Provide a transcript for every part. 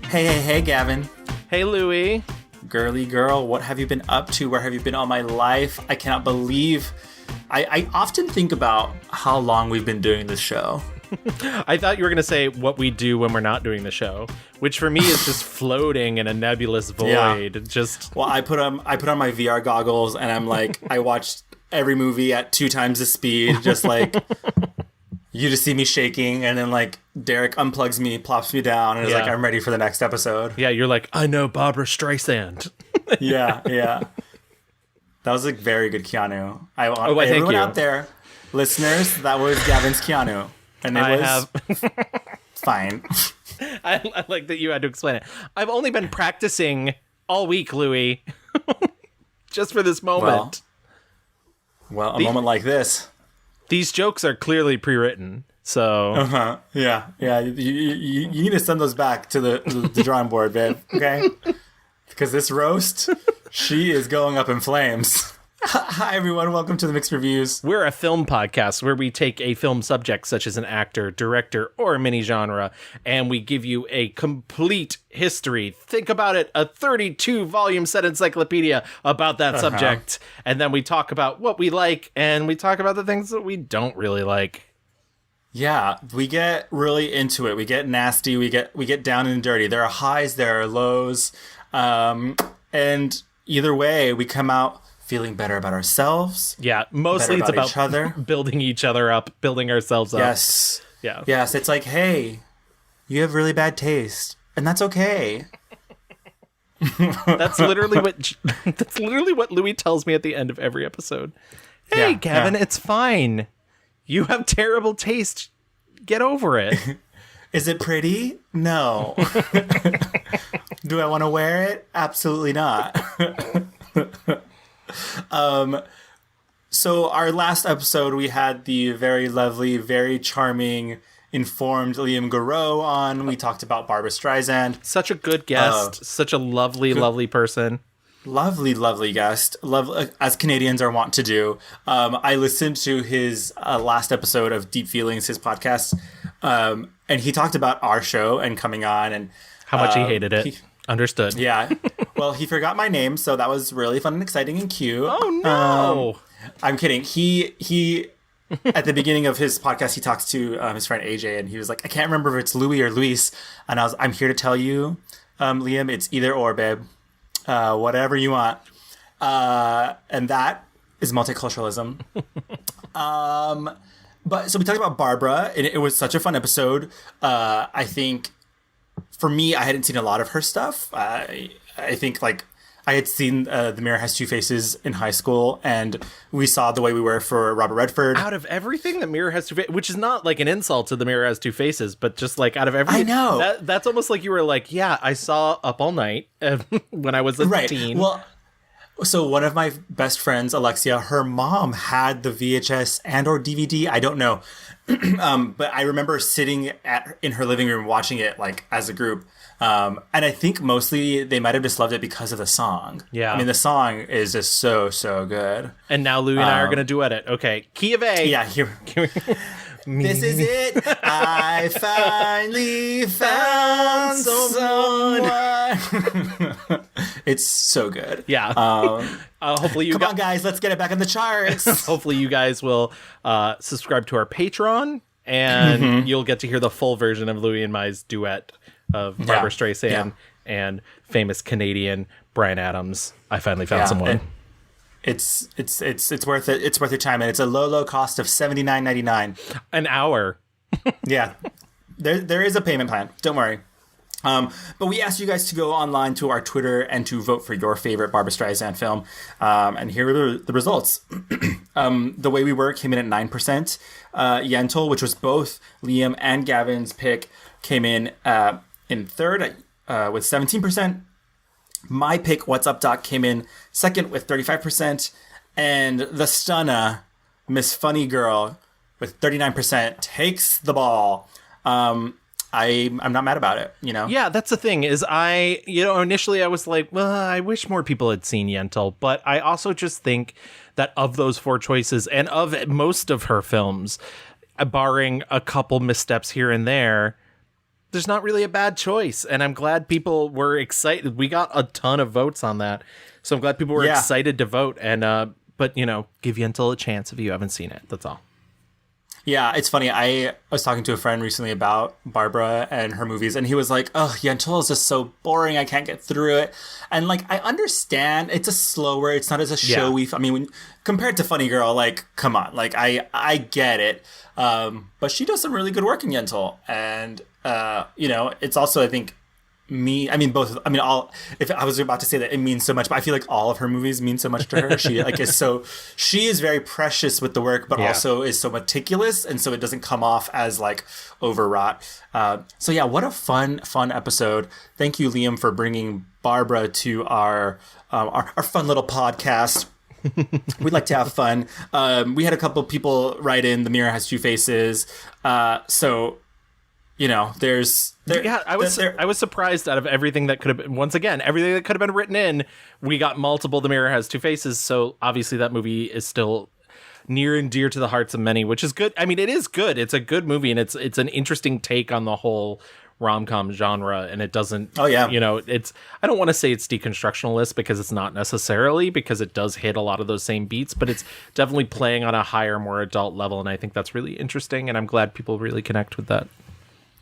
Hey, Gavin. Hey, Louie. Girly girl, what have you been up to? Where have you been all my life? I cannot believe. I often think about how long we've been doing this show. I thought you were going to say what we do when we're not doing the show, which for me is just floating in a nebulous void. Yeah. Just Well, I put on my VR goggles and I'm like, I watched every movie at 2 times the speed, just like you just see me shaking, and then like Derek unplugs me, plops me down, and is like, I'm ready for the next episode. Yeah, you're like, I know Barbara Streisand. Yeah. That was a very good Keanu. Thank everyone you. out there, listeners, that was Gavin's Keanu. And it was fine. I like that you had to explain it. I've only been practicing all week, Louie, just for this moment. Well, a moment like this. These jokes are clearly pre-written, so... Yeah. You need to send those back to the drawing board, babe, okay? Because this roast, she is going up in flames. Hi, everyone. Welcome to the Mixed Reviews. We're a film podcast where we take a film subject, such as an actor, director, or mini genre, and we give you a complete history. Think about it, a 32-volume set encyclopedia about that subject. And then we talk about what we like, and we talk about the things that we don't really like. Yeah, we get really into it. We get nasty. We get down and dirty. There are highs, there are lows. And either way, we come out feeling better about ourselves. Yeah, mostly it's about each other. Building each other up, building ourselves up. Yes. Yeah. Yes, it's like, hey, you have really bad taste, and that's okay. That's literally what Louis tells me at the end of every episode. Hey, Gavin, it's fine. You have terrible taste. Get over it. Is it pretty? No. Do I want to wear it? Absolutely not. So our last episode, we had the very lovely, very charming, informed Liam Garreau on. We talked about Barbara Streisand. Such a good guest. Such a lovely person. Lovely guest. As Canadians are wont to do. I listened to his last episode of Deep Feelings, his podcast, and he talked about our show and coming on and how much he hated it. Understood. Yeah. Well, he forgot my name, so that was really fun and exciting and cute. Oh, no. I'm kidding. He at the beginning of his podcast, he talks to his friend AJ, and he was like, I can't remember if it's Louie or Luis. And I'm here to tell you, Liam, it's either or, babe. Whatever you want. And that is multiculturalism. But so we talked about Barbara, and it was such a fun episode. I think for me, I hadn't seen a lot of her stuff. I think like I had seen The Mirror Has Two Faces in high school, and we saw The Way We Were for Robert Redford. Out of everything, The Mirror Has Two Faces, which is not like an insult to The Mirror Has Two Faces, but just like out of everything. I know. That's almost like you were like, yeah, I saw Up All Night when I was a teen. Well, so one of my best friends, Alexia, her mom had the VHS and or DVD. I don't know. But I remember sitting in her living room watching it like as a group. And I think mostly they might have just loved it because of the song. Yeah. I mean, the song is just so good. And now Louie and I are going to duet it. Okay. Key of A. Yeah. Here. This is it. I finally found someone. It's so good. Yeah. Hopefully you Come on, guys. Let's get it back on the charts. Hopefully you guys will subscribe to our Patreon, and you'll get to hear the full version of Louie and Mai's duet of Barbara Streisand and famous Canadian Bryan Adams. I finally found someone. It's worth it. It's worth your time, and it's a low cost of $79.99 an hour. Yeah, there is a payment plan. Don't worry. But we asked you guys to go online to our Twitter and to vote for your favorite Barbra Streisand film. And here are the results. The Way We Were came in at 9%. Yentl, which was both Liam and Gavin's pick, came in third with 17%. My pick, What's Up Doc, came in second with 35%. And the stunner, Miss Funny Girl, with 39%, takes the ball. I'm not mad about it, you know? Yeah, that's the thing is initially I was like, well, I wish more people had seen Yentl, but I also just think that of those four choices and of most of her films, barring a couple missteps here and there's there's not really a bad choice, and I'm glad people were excited. We got a ton of votes on that, so I'm glad people were excited to vote. And but give Yentl a chance if you haven't seen it. That's all. Yeah, it's funny. I was talking to a friend recently about Barbara and her movies, and he was like, "Oh, Yentl is just so boring. I can't get through it." And like, I understand it's a slower. It's not as a showy. I mean, when compared to Funny Girl, like, come on, like I get it. But she does some really good work in Yentl, and it's also, I think, both. I mean, if I was about to say that it means so much, but I feel like all of her movies mean so much to her. She is very precious with the work, but also is so meticulous, and so it doesn't come off as like overwrought. So yeah, what a fun episode. Thank you, Liam, for bringing Barbara to our fun little podcast. We'd like to have fun. We had a couple of people write in The Mirror Has Two Faces. So I was surprised out of everything that could have been, once again, everything that could have been written in, we got multiple The Mirror Has Two Faces. So obviously that movie is still near and dear to the hearts of many, which is good. I mean, it is good. It's a good movie, and it's an interesting take on the whole rom-com genre, and it doesn't, it's, I don't want to say it's deconstructionalist, because it's not necessarily, because it does hit a lot of those same beats, but it's definitely playing on a higher, more adult level, and I think that's really interesting, and I'm glad people really connect with that.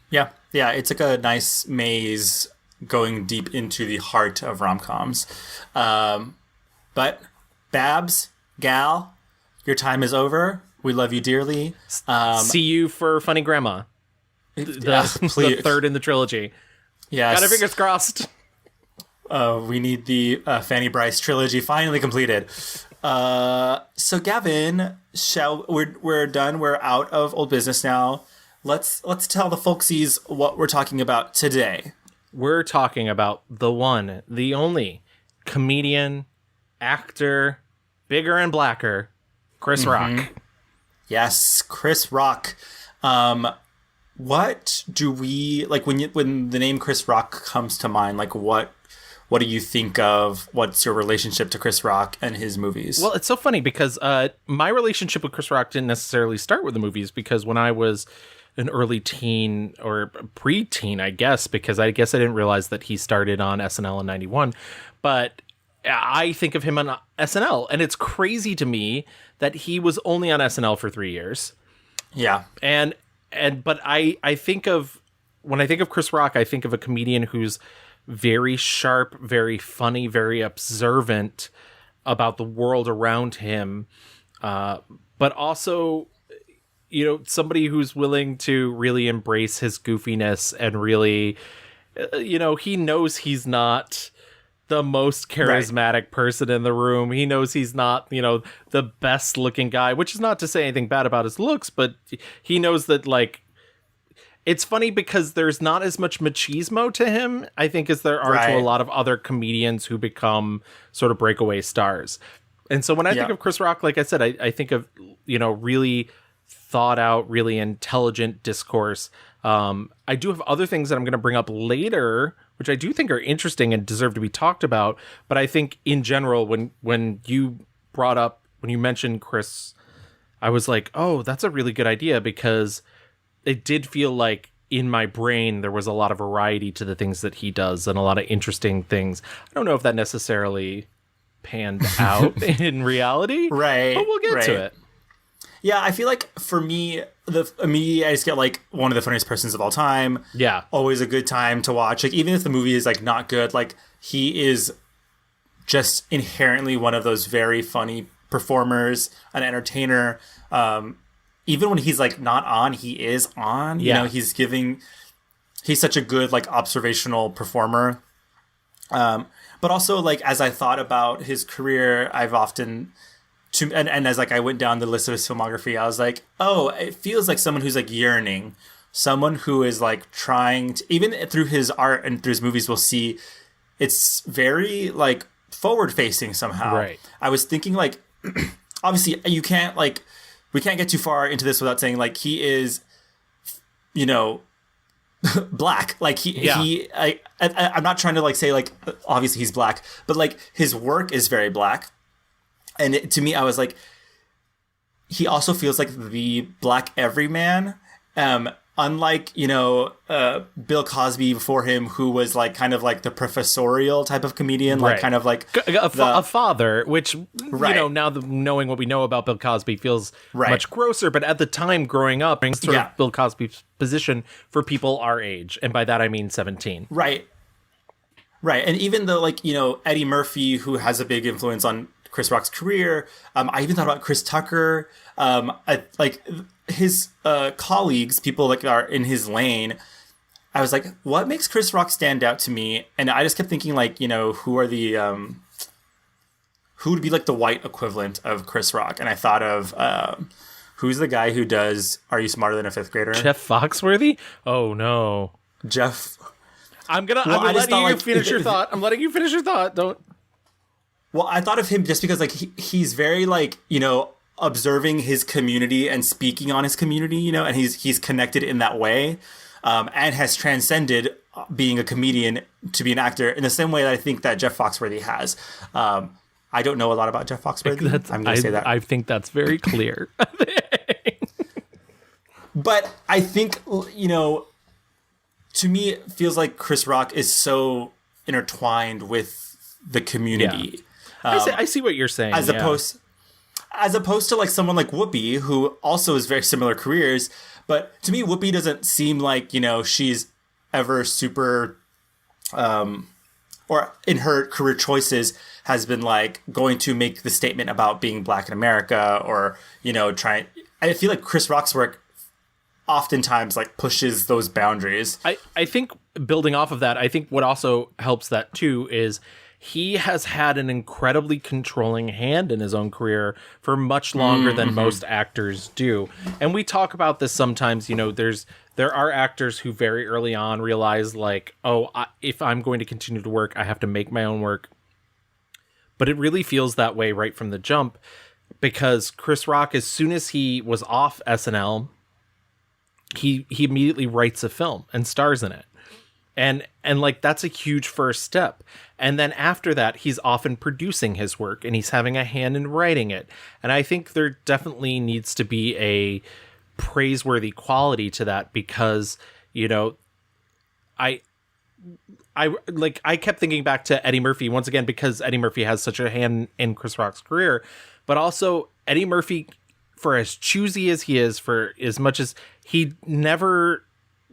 Yeah, it's like a nice maze going deep into the heart of rom-coms. But Babs, Gal, your time is over. We love you dearly. See you for Funny Grandma. The third in the trilogy. Yes. Got our fingers crossed. We need the Fanny Bryce trilogy finally completed. So Gavin, we're done. We're out of old business now. Let's tell the folksies what we're talking about today. We're talking about the one, the only comedian, actor, bigger and blacker, Chris Rock. Yes, Chris Rock. What do we like when the name Chris Rock comes to mind? Like, what do you think of? What's your relationship to Chris Rock and his movies? Well, it's so funny because my relationship with Chris Rock didn't necessarily start with the movies, because when I was an early teen or pre-teen, I guess, because I didn't realize that he started on SNL in 91. But I think of him on SNL, and it's crazy to me that he was only on SNL for 3 years. Yeah. But I think of, when I think of Chris Rock, I think of a comedian who's very sharp, very funny, very observant about the world around him, but also, somebody who's willing to really embrace his goofiness and really, he knows he's not the most charismatic person in the room. He knows he's not, the best looking guy, which is not to say anything bad about his looks, but he knows that, like, it's funny because there's not as much machismo to him, I think, as there are to a lot of other comedians who become sort of breakaway stars. And so when I think of Chris Rock, like I said, I think of, really thought out, really intelligent discourse. I do have other things that I'm going to bring up later, which I do think are interesting and deserve to be talked about. But I think in general, when you mentioned Chris, I was like, oh, that's a really good idea, because it did feel like in my brain there was a lot of variety to the things that he does and a lot of interesting things. I don't know if that necessarily panned out in reality. Right. But we'll get to it. Yeah, I feel like for me, I just get like one of the funniest persons of all time. Yeah. Always a good time to watch. Like, even if the movie is like not good, like, he is just inherently one of those very funny performers, an entertainer. Even when he's like not on, he is on. You know, he's such a good like observational performer. But also, like, as I thought about his career, I've often and as like I went down the list of his filmography, I was like, oh, it feels like someone who's like yearning, someone who is like trying to, even through his art and through his movies, we'll see it's very like forward facing somehow. Right. I was thinking, like, obviously we can't get too far into this without saying, like, he is, black. Like, I'm not trying to like say like obviously he's black, but like his work is very black. And to me, I was like, he also feels like the black everyman. unlike, Bill Cosby before him, who was like kind of like the professorial type of comedian, like kind of like a father, which, now knowing what we know about Bill Cosby feels much grosser. But at the time growing up, sort of Bill Cosby's position for people our age. And by that, I mean 17. Right. Right. And even though, like, Eddie Murphy, who has a big influence on Chris Rock's career, I even thought about Chris Tucker, his colleagues, people like are in his lane. I was like, what makes Chris Rock stand out to me? And I just kept thinking, like, who are the who would be like the white equivalent of Chris Rock? And I thought of who's the guy who does Are You Smarter Than a Fifth Grader? Jeff Foxworthy? Oh no, Jeff. I'm letting you finish your thought. I'm letting you finish your thought. Don't. Well, I thought of him just because, like, he's very, like, observing his community and speaking on his community, and he's connected in that way, and has transcended being a comedian to be an actor in the same way that I think that Jeff Foxworthy has. I don't know a lot about Jeff Foxworthy. I'm going to say that. I think that's very clear. But I think, to me, it feels like Chris Rock is so intertwined with the community. Yeah. I see what you're saying. As opposed to like someone like Whoopi, who also has very similar careers. But to me, Whoopi doesn't seem like, she's ever super, or in her career choices has been like going to make the statement about being Black in America or, trying. I feel like Chris Rock's work oftentimes like pushes those boundaries. I think building off of that, I think what also helps that too is he has had an incredibly controlling hand in his own career for much longer than most actors do. And we talk about this sometimes, there are actors who very early on realize like, if I'm going to continue to work, I have to make my own work. But it really feels that way right from the jump because Chris Rock, as soon as he was off SNL, he immediately writes a film and stars in it. And like, that's a huge first step. And then after that, he's often producing his work and he's having a hand in writing it. And I think there definitely needs to be a praiseworthy quality to that because, I kept thinking back to Eddie Murphy once again, because Eddie Murphy has such a hand in Chris Rock's career, but also Eddie Murphy, for as choosy as he is, for as much as he never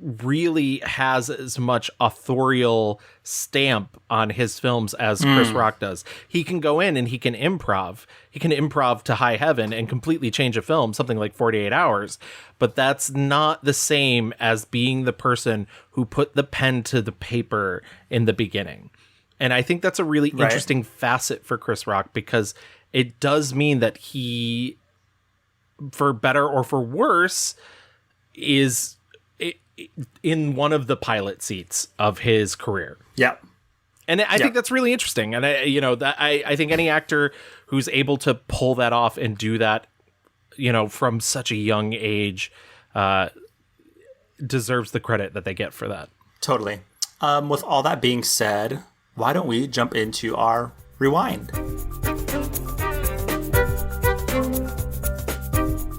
really has as much authorial stamp on his films as Chris Rock does. He can go in and he can improv. He can improv to high heaven and completely change a film, something like 48 Hours. But that's not the same as being the person who put the pen to the paper in the beginning. And I think that's a really interesting facet for Chris Rock because it does mean that he, for better or for worse, is in one of the pilot seats of his career. Yeah. And I think that's really interesting. And I think any actor who's able to pull that off and do that, from such a young age, deserves the credit that they get for that. Totally. With all that being said, why don't we jump into our rewind?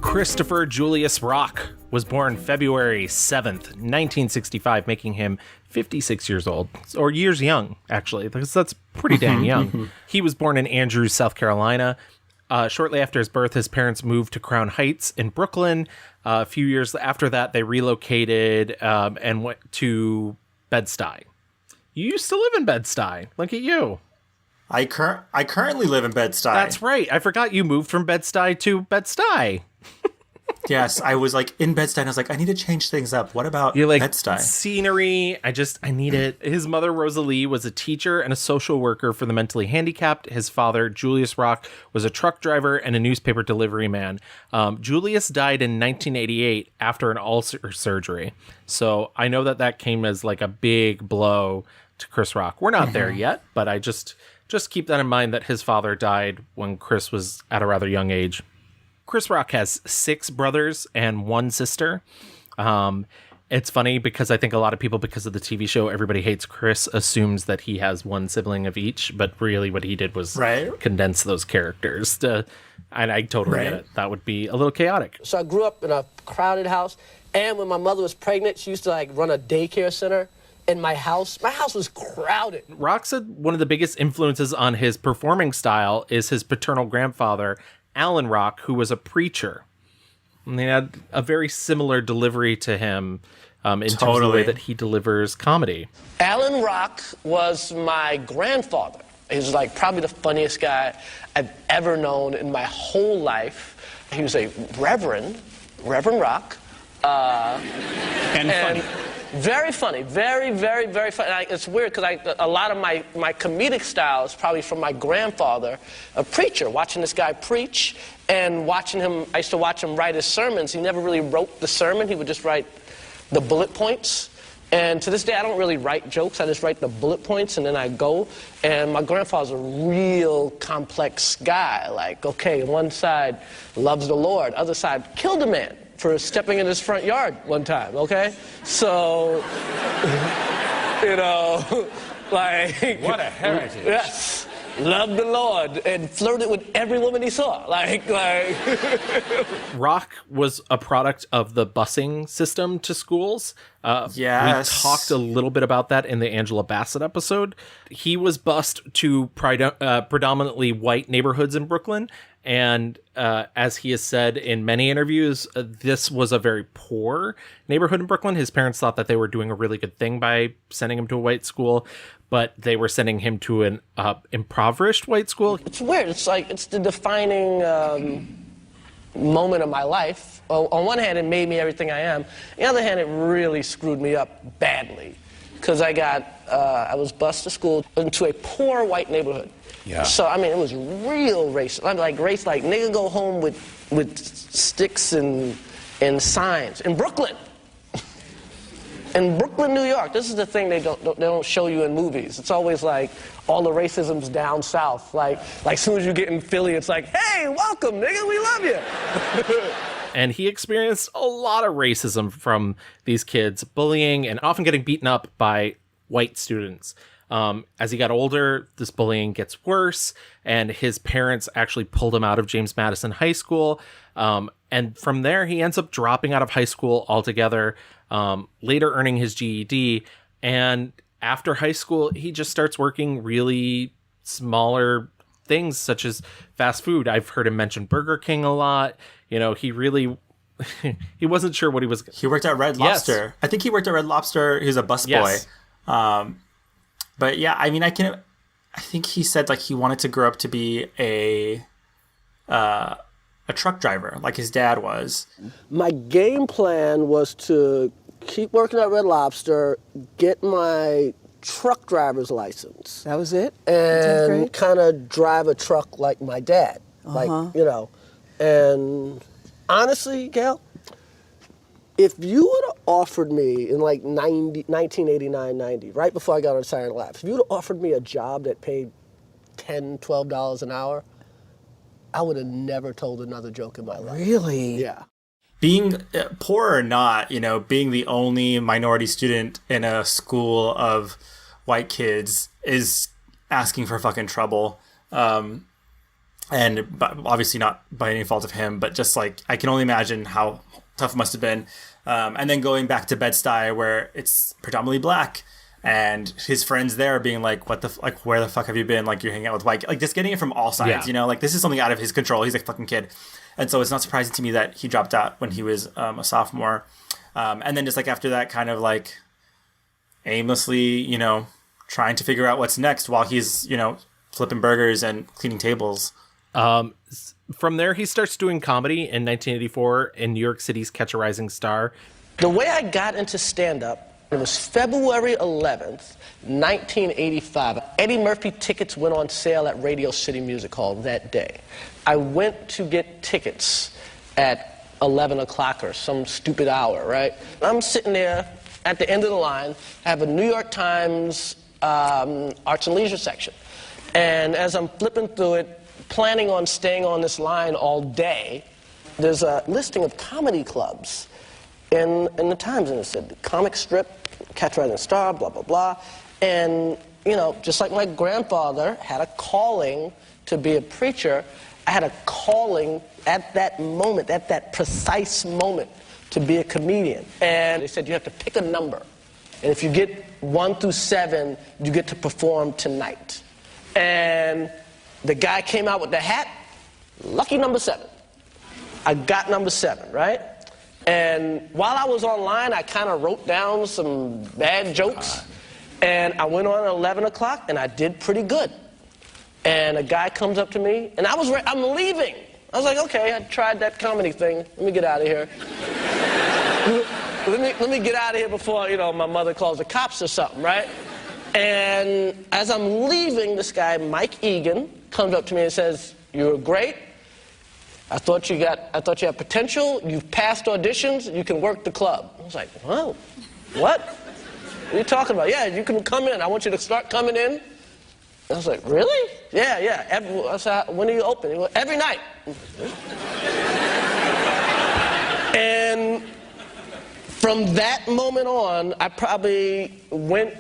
Christopher Julius Rock was born February 7th, 1965, making him 56 years old, or years young, actually, because that's pretty dang young. He was born in Andrews, South Carolina. Shortly after his birth, his parents moved to Crown Heights in Brooklyn. A few years after that, they relocated and went to Bed-Stuy. You used to live in Bed-Stuy. Look at you. I currently live in Bed-Stuy. That's right. I forgot you moved from Bed-Stuy to Bed-Stuy. Yes, I was like in Bed-Stuy and I was like, I need to change things up. What about Bed-Stuy? Scenery. I need it. His mother, Rosalie, was a teacher and a social worker for the mentally handicapped. His father, Julius Rock, was a truck driver and a newspaper delivery man. Julius died in 1988 after an ulcer surgery. So I know that came as like a big blow to Chris Rock. We're not there yet, but I just keep that in mind that his father died when Chris was at a rather young age. Chris Rock has 6 brothers and 1 sister. It's funny because I think a lot of people, because of the TV show Everybody Hates Chris, assumes that he has 1 sibling of each, but really what he did was condense those characters. And I totally get it. That would be a little chaotic. So I grew up in a crowded house, And when my mother was pregnant, she used to like run a daycare center in my house. My house was crowded. Rock said one of the biggest influences on his performing style is his paternal grandfather, Alan Rock, who was a preacher. And they had a very similar delivery to him in terms of the way that he delivers comedy. Alan Rock was my grandfather. He was like probably the funniest guy I've ever known in my whole life. He was a Reverend Rock. And funny. Very funny, very, very, very funny. It's weird because a lot of my comedic style is probably from my grandfather, a preacher, watching this guy preach and watching him. I used to watch him write his sermons. He never really wrote the sermon. He would just write the bullet points. And to this day, I don't really write jokes. I just write the bullet points and then I go. And my grandfather's a real complex guy. Like, okay, one side loves the Lord, other side killed a man for stepping in his front yard one time, okay? So, you know, like... What a heritage. Yes. Loved the Lord and flirted with every woman he saw. Like... Rock was a product of the busing system to schools. Yes. We talked a little bit about that in the Angela Bassett episode. He was bused to predominantly white neighborhoods in Brooklyn. And as he has said in many interviews, this was a very poor neighborhood in Brooklyn. His parents thought that they were doing a really good thing by sending him to a white school, but they were sending him to an impoverished white school. It's weird. It's like, it's the defining moment of my life. On one hand, it made me everything I am. On the other hand, it really screwed me up badly. Because I was bused to school into a poor white neighborhood. Yeah. So, I mean, it was real racist. I'm like, race, like, nigga go home with sticks and signs. In Brooklyn. In Brooklyn, New York. This is the thing they don't show you in movies. It's always like, all the racism's down south. Like as soon as you get in Philly, it's like, hey, welcome, nigga, we love you. And he experienced a lot of racism from these kids, bullying and often getting beaten up by white students. As he got older, this bullying gets worse, and his parents actually pulled him out of James Madison High School. And from there, he ends up dropping out of high school altogether, later earning his GED. And after high school, he just starts working really smaller things, such as fast food. I've heard him mention Burger King a lot. You know, he really... he wasn't sure what he was... He worked at Red Lobster. Yes. I think he worked at Red Lobster. He was a busboy. Yes. But yeah, I mean, I think he said like he wanted to grow up to be a truck driver, like his dad was. My game plan was to keep working at Red Lobster, get my truck driver's license. That was it? And kind of drive a truck like my dad. Like, you know. And honestly, Gail, if you would have offered me in like 1989, 90, right before I got on Saturday Night Live, if you would have offered me a job that paid $10, $12 an hour, I would have never told another joke in my life. Really? Yeah. Being poor or not, you know, being the only minority student in a school of white kids is asking for fucking trouble. And obviously not by any fault of him, but just like, I can only imagine how tough it must have been. And then going back to Bed-Stuy, where it's predominantly black, and his friends there being like, where the fuck have you been? Like, you're hanging out with white, like just getting it from all sides, you know, like this is something out of his control. He's a fucking kid. And so it's not surprising to me that he dropped out when he was a sophomore. And then just like after that, kind of like aimlessly, you know, trying to figure out what's next while he's, you know, flipping burgers and cleaning tables. From there, he starts doing comedy in 1984 in New York City's Catch a Rising Star. The way I got into stand-up, it was February 11th, 1985. Eddie Murphy tickets went on sale at Radio City Music Hall that day. I went to get tickets at 11 o'clock or some stupid hour, right? I'm sitting there at the end of the line. I have a New York Times Arts and Leisure section. And as I'm flipping through it, planning on staying on this line all day, there's a listing of comedy clubs in the Times, and it said Comic Strip, Catch a Rising Star, blah, blah, blah. And, you know, just like my grandfather had a calling to be a preacher, I had a calling at that moment, at that precise moment, to be a comedian. And they said you have to pick a number. And if you get 1 through 7, you get to perform tonight. And the guy came out with the hat, lucky number 7. I got number 7, right? And while I was online, I kind of wrote down some bad jokes. And I went on at 11 o'clock, and I did pretty good. And a guy comes up to me, and I'm leaving. I was like, okay, I tried that comedy thing. Let me get out of here. let me get out of here before, my mother calls the cops or something, right? And as I'm leaving, this guy, Mike Egan, comes up to me and says, "You were great. I thought you had potential. You've passed auditions. You can work the club." I was like, "Whoa, what? What are you talking about?" "Yeah, you can come in. I want you to start coming in." I was like, "Really?" Yeah. I said, "When are you open?" He goes, "Every night." And from that moment on, I probably went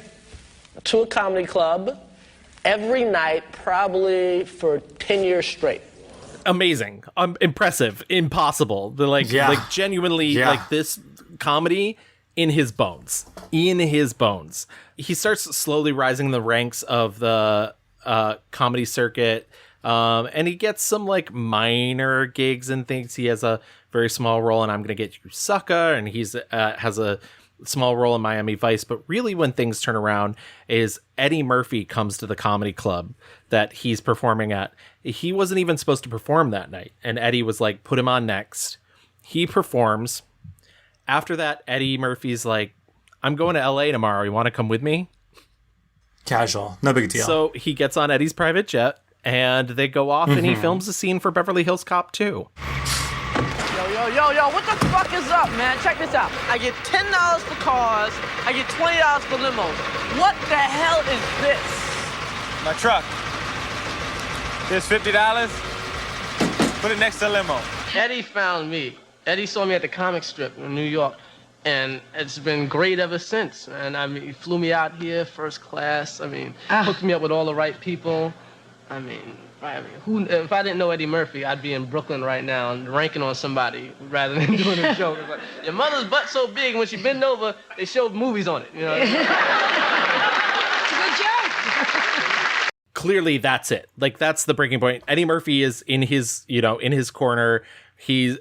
to a comedy club every night, probably for 10 years straight. Amazing, impressive, impossible. Like genuinely, like this comedy in his bones. He starts slowly rising in the ranks of the comedy circuit, and he gets some like minor gigs and things. He has a very small role in "I'm Gonna Get You, Sucker," and he's has a small role in Miami Vice. But really, when things turn around, is Eddie Murphy comes to the comedy club that he's performing at. He wasn't even supposed to perform that night, and Eddie was like, "Put him on next." He performs. After that, Eddie Murphy's like, "I'm going to LA tomorrow. You want to come with me?" Casual. No big deal. So he gets on Eddie's private jet, and they go off, and he films a scene for Beverly Hills Cop 2. Yo, what the fuck is up, man? Check this out. I get $10 for cars. I get $20 for limos. What the hell is this? My truck. Here's $50. Put it next to the limo. Eddie found me. Eddie saw me at the comic strip in New York, and it's been great ever since. And I mean, he flew me out here, first class. I mean, hooked me up with all the right people. If I didn't know Eddie Murphy, I'd be in Brooklyn right now and ranking on somebody rather than doing a joke. It's like, your mother's butt's so big, when she bent over, they showed movies on it. You know? It's a good joke. Clearly, that's it. Like, that's the breaking point. Eddie Murphy is in his corner. He's,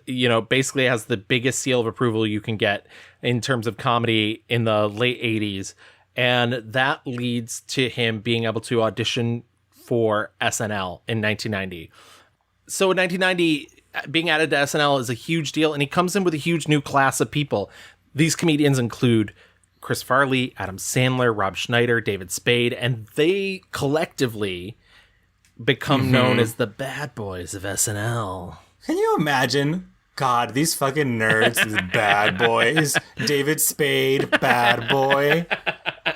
basically has the biggest seal of approval you can get in terms of comedy in the late 80s. And that leads to him being able to audition for SNL in 1990. So in 1990, being added to SNL is a huge deal, and he comes in with a huge new class of people. These comedians include Chris Farley, Adam Sandler, Rob Schneider, David Spade, and they collectively become known as the bad boys of SNL. Can you imagine? God, these fucking nerds, these bad boys. David Spade, bad boy.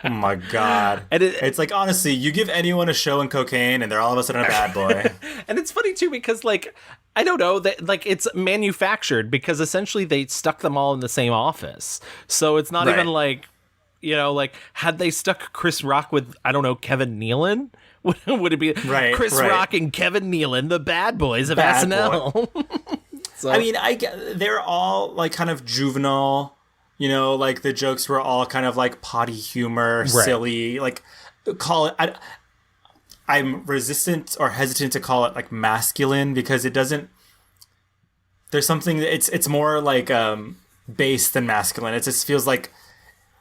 Oh my God. And it's like, honestly, you give anyone a show in cocaine and they're all of a sudden a bad boy. And it's funny too, because I don't know, that like it's manufactured, because essentially they stuck them all in the same office. So it's not even like, had they stuck Chris Rock with, I don't know, Kevin Nealon? Would it be Chris Rock and Kevin Nealon, the bad boys of SNL? So. I mean, they're all like kind of juvenile, like the jokes were all kind of like potty humor, silly, like call it. I'm resistant or hesitant to call it like masculine, because it doesn't. There's something. It's more like base than masculine. It just feels like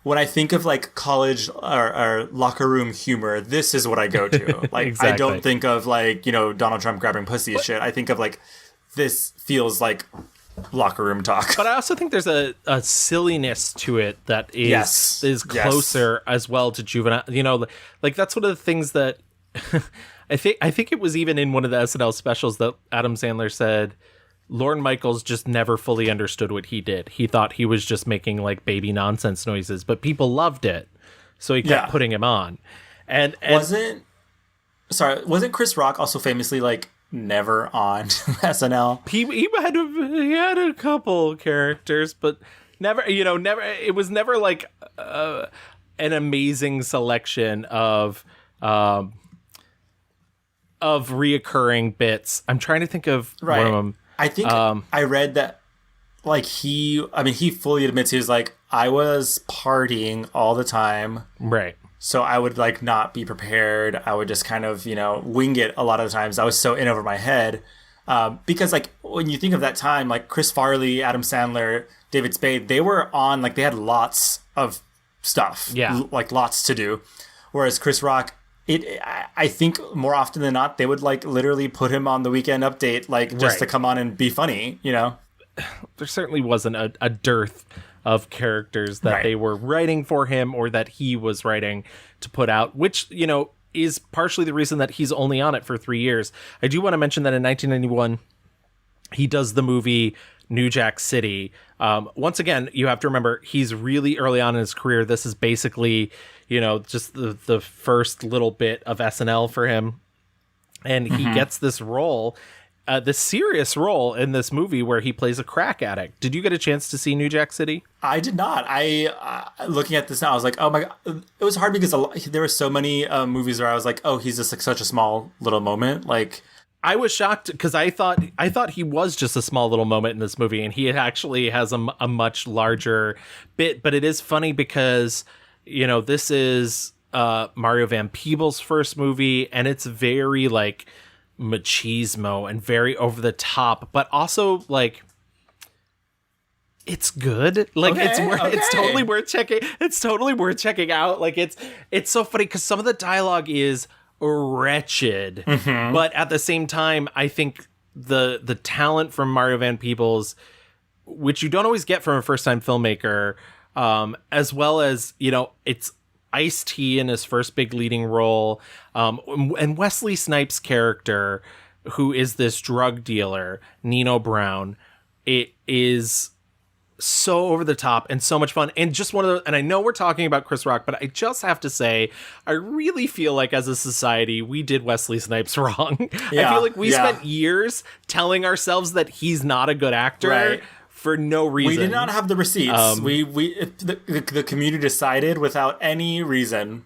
when I think of like college or locker room humor, this is what I go to. Like exactly. I don't think of like Donald Trump grabbing pussy shit. I think of like. This feels like locker room talk. But I also think there's a silliness to it that is closer as well to juvenile. Like that's one of the things that I think it was even in one of the SNL specials that Adam Sandler said Lorne Michaels just never fully understood what he did. He thought he was just making like baby nonsense noises, but people loved it. So he kept putting him on. And wasn't Chris Rock also famously like never on SNL? He had a couple characters, but never. It was never like an amazing selection of reoccurring bits. I'm trying to think of one of them. I think I read that like he fully admits he was like, I was partying all the time. Right. So I would like not be prepared. I would just kind of, wing it a lot of the times. I was so in over my head. Because like when you think of that time, like Chris Farley, Adam Sandler, David Spade, they were on, like they had lots of stuff. Yeah. Like lots to do. Whereas Chris Rock, I think more often than not, they would like literally put him on the Weekend Update, like just to come on and be funny, There certainly wasn't a dearth of characters that they were writing for him or that he was writing to put out, which, is partially the reason that he's only on it for 3 years. I do want to mention that in 1991, he does the movie New Jack City. Once again, you have to remember, he's really early on in his career. This is basically, just the first little bit of SNL for him. And he gets this role, this serious role in this movie where he plays a crack addict. Did you get a chance to see New Jack City? I did not. Looking at this now, I was like, oh my God. It was hard because there were so many movies where I was like, oh, he's just like such a small little moment. Like, I was shocked because I thought he was just a small little moment in this movie, and he actually has a much larger bit. But it is funny because, this is Mario Van Peebles' first movie, and it's very like machismo and very over the top, but also like it's good. Like it's totally worth checking. It's totally worth checking out. Like it's so funny because some of the dialogue is wretched, but at the same time, I think the talent from Mario Van Peebles, which you don't always get from a first time filmmaker, as well as it's Ice-T in his first big leading role, and Wesley Snipes' character, who is this drug dealer, Nino Brown. It is so over the top and so much fun, and just one of the. And I know we're talking about Chris Rock, but I just have to say, I really feel like as a society we did Wesley Snipes wrong. I feel like we spent years telling ourselves that he's not a good actor. Right. For no reason. We did not have the receipts. The community decided without any reason.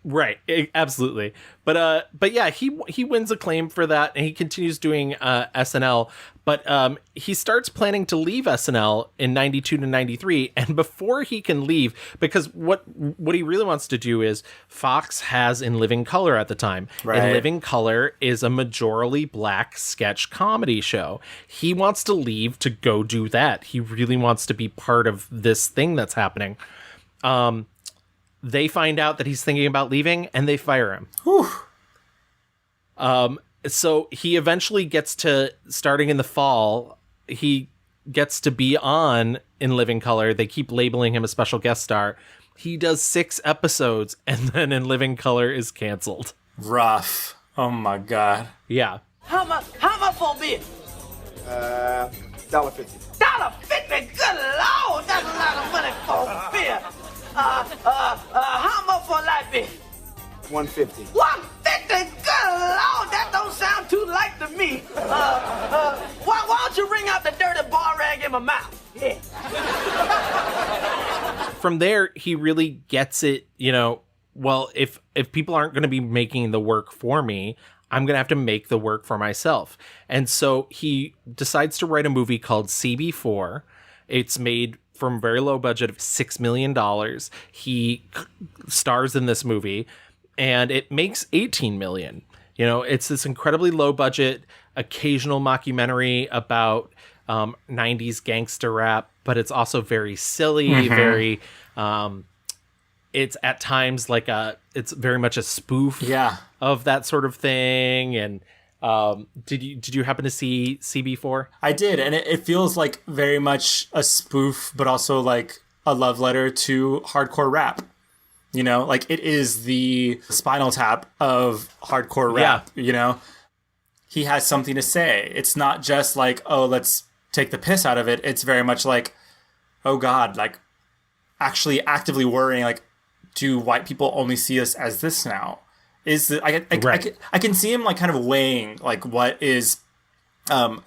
Right, absolutely. But yeah, he wins acclaim for that, and he continues doing SNL. But he starts planning to leave SNL in 92 to 93, and before he can leave, because what he really wants to do is, Fox has In Living Color at the time. Right. In Living Color is a majorly black sketch comedy show. He wants to leave to go do that. He really wants to be part of this thing that's happening. They find out that he's thinking about leaving, and they fire him. Whew. So he eventually gets to, starting in the fall, he gets to be on In Living Color. They keep labeling him a special guest star. He does 6 episodes, and then In Living Color is canceled. Rough. Oh my God. Yeah. How much for a beer? $1.50. $1.50? Good Lord, that's a lot of money for a beer. How much for a light beer? $1.50. $1.50? Good Lord, that don't sound too light to me. Why don't you wring out the dirty bar rag in my mouth? Yeah. From there, he really gets it, well, if people aren't going to be making the work for me, I'm going to have to make the work for myself. And so he decides to write a movie called CB4. It's made from very low budget of $6 million. He stars in this movie, and it makes $18 million. It's this incredibly low budget, occasional mockumentary about 90s gangster rap, but it's also very silly, very... it's at times like it's very much a spoof of that sort of thing. And did you happen to see CB4? I did, and it feels like very much a spoof, but also like a love letter to hardcore rap. Like it is the Spinal Tap of hardcore rap. He has something to say. It's not just like, oh, let's take the piss out of it. It's very much like, oh God, like actually actively worrying, like, do white people only see us as this now? I can see him like kind of weighing like what is, kind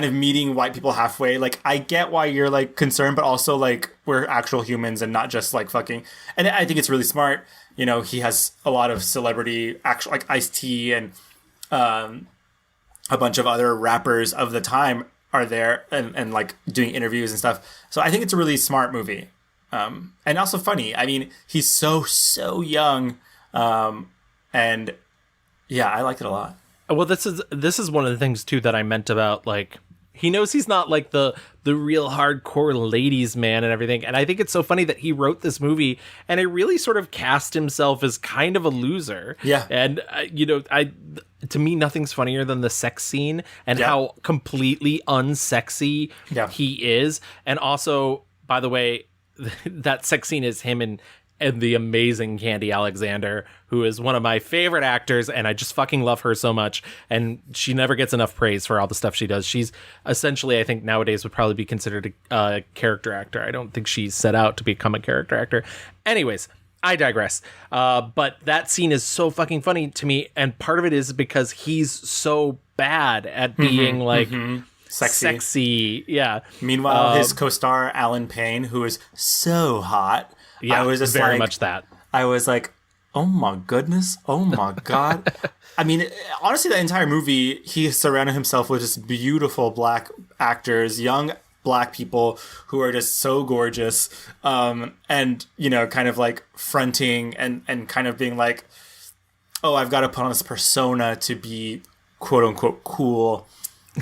of meeting white people halfway. Like, I get why you're like concerned, but also like we're actual humans and not just like fucking. And I think it's really smart. He has a lot of celebrity, actual like Ice-T and a bunch of other rappers of the time are there and like doing interviews and stuff. So I think it's a really smart movie. And also funny. I mean, he's so young. And yeah, I liked it a lot. Well, this is one of the things too that I meant about, like, he knows he's not like the real hardcore ladies man and everything. And I think it's so funny that he wrote this movie and it really sort of cast himself as kind of a loser. Yeah. And, to me, nothing's funnier than the sex scene and how completely unsexy he is. And also, by the way, that sex scene is him and the amazing Candy Alexander, who is one of my favorite actors, and I just fucking love her so much. And she never gets enough praise for all the stuff she does. She's essentially, I think nowadays would probably be considered a character actor. I don't think she's set out to become a character actor. Anyways, I digress. But that scene is so fucking funny to me, and part of it is because he's so bad at being sexy. Yeah. Meanwhile, his co-star Alan Payne, who is so hot. Yeah, I was just very like, much that. I was like, oh my goodness, oh my god. I mean, honestly, the entire movie, he surrounded himself with just beautiful black actors, young black people who are just so gorgeous, and kind of like fronting and kind of being like, oh, I've got to put on this persona to be quote unquote cool.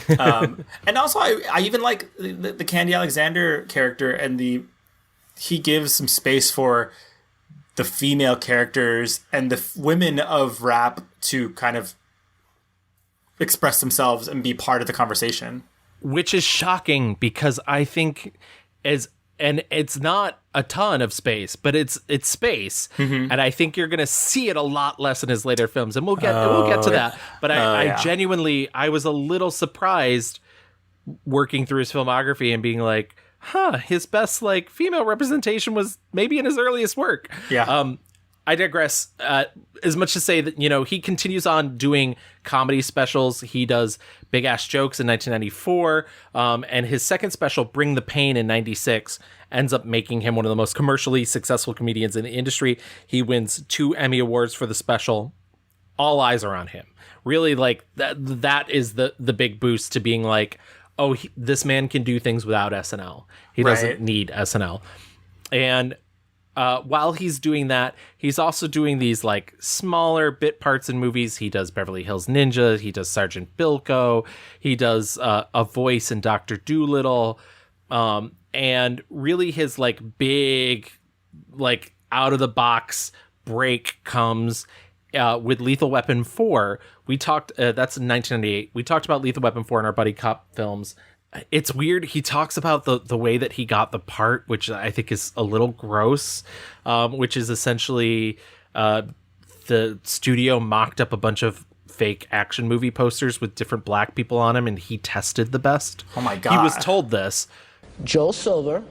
And also, I even like the Candy Alexander character, and he gives some space for the female characters and the women of rap to kind of express themselves and be part of the conversation. Which is shocking because I think and it's not a ton of space, but it's space. Mm-hmm. And I think you're going to see it a lot less in his later films. And we'll get to that. But I genuinely, I was a little surprised working through his filmography and being like, his best like female representation was maybe in his earliest work. Yeah. I digress. As much to say that, he continues on doing comedy specials. He does Big Ass Jokes in 1994. And his second special, Bring the Pain, in 96, ends up making him one of the most commercially successful comedians in the industry. He wins 2 Emmy Awards for the special. All eyes are on him. Really, like, that is the big boost to being like, oh, this man can do things without SNL. He doesn't need SNL. And while he's doing that, he's also doing these like smaller bit parts in movies. He does Beverly Hills Ninja. He does Sergeant Bilko. He does a voice in Dr. Dolittle. And really his like big, like out of the box break comes with Lethal Weapon 4. We talked, that's in 1998. We talked about Lethal Weapon 4 in our Buddy Cop films. It's weird. He talks about the way that he got the part, which I think is a little gross, which is essentially the studio mocked up a bunch of fake action movie posters with different black people on them, and he tested the best. Oh my God. He was told this. Joe Silver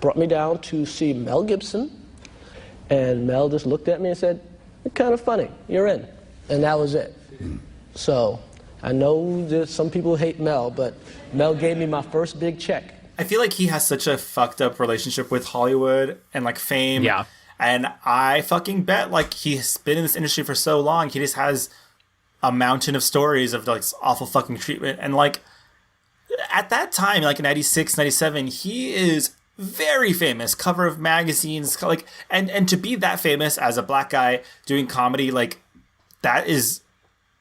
brought me down to see Mel Gibson, and Mel just looked at me and said, "You're kind of funny. You're in." And that was it. So I know that some people hate Mel, but Mel gave me my first big check. I feel like he has such a fucked up relationship with Hollywood and like fame. Yeah. And I fucking bet like he's been in this industry for so long, he just has a mountain of stories of like awful fucking treatment. And like at that time, like in 96, 97, he is very famous, cover of magazines, like, and to be that famous as a black guy doing comedy, like that is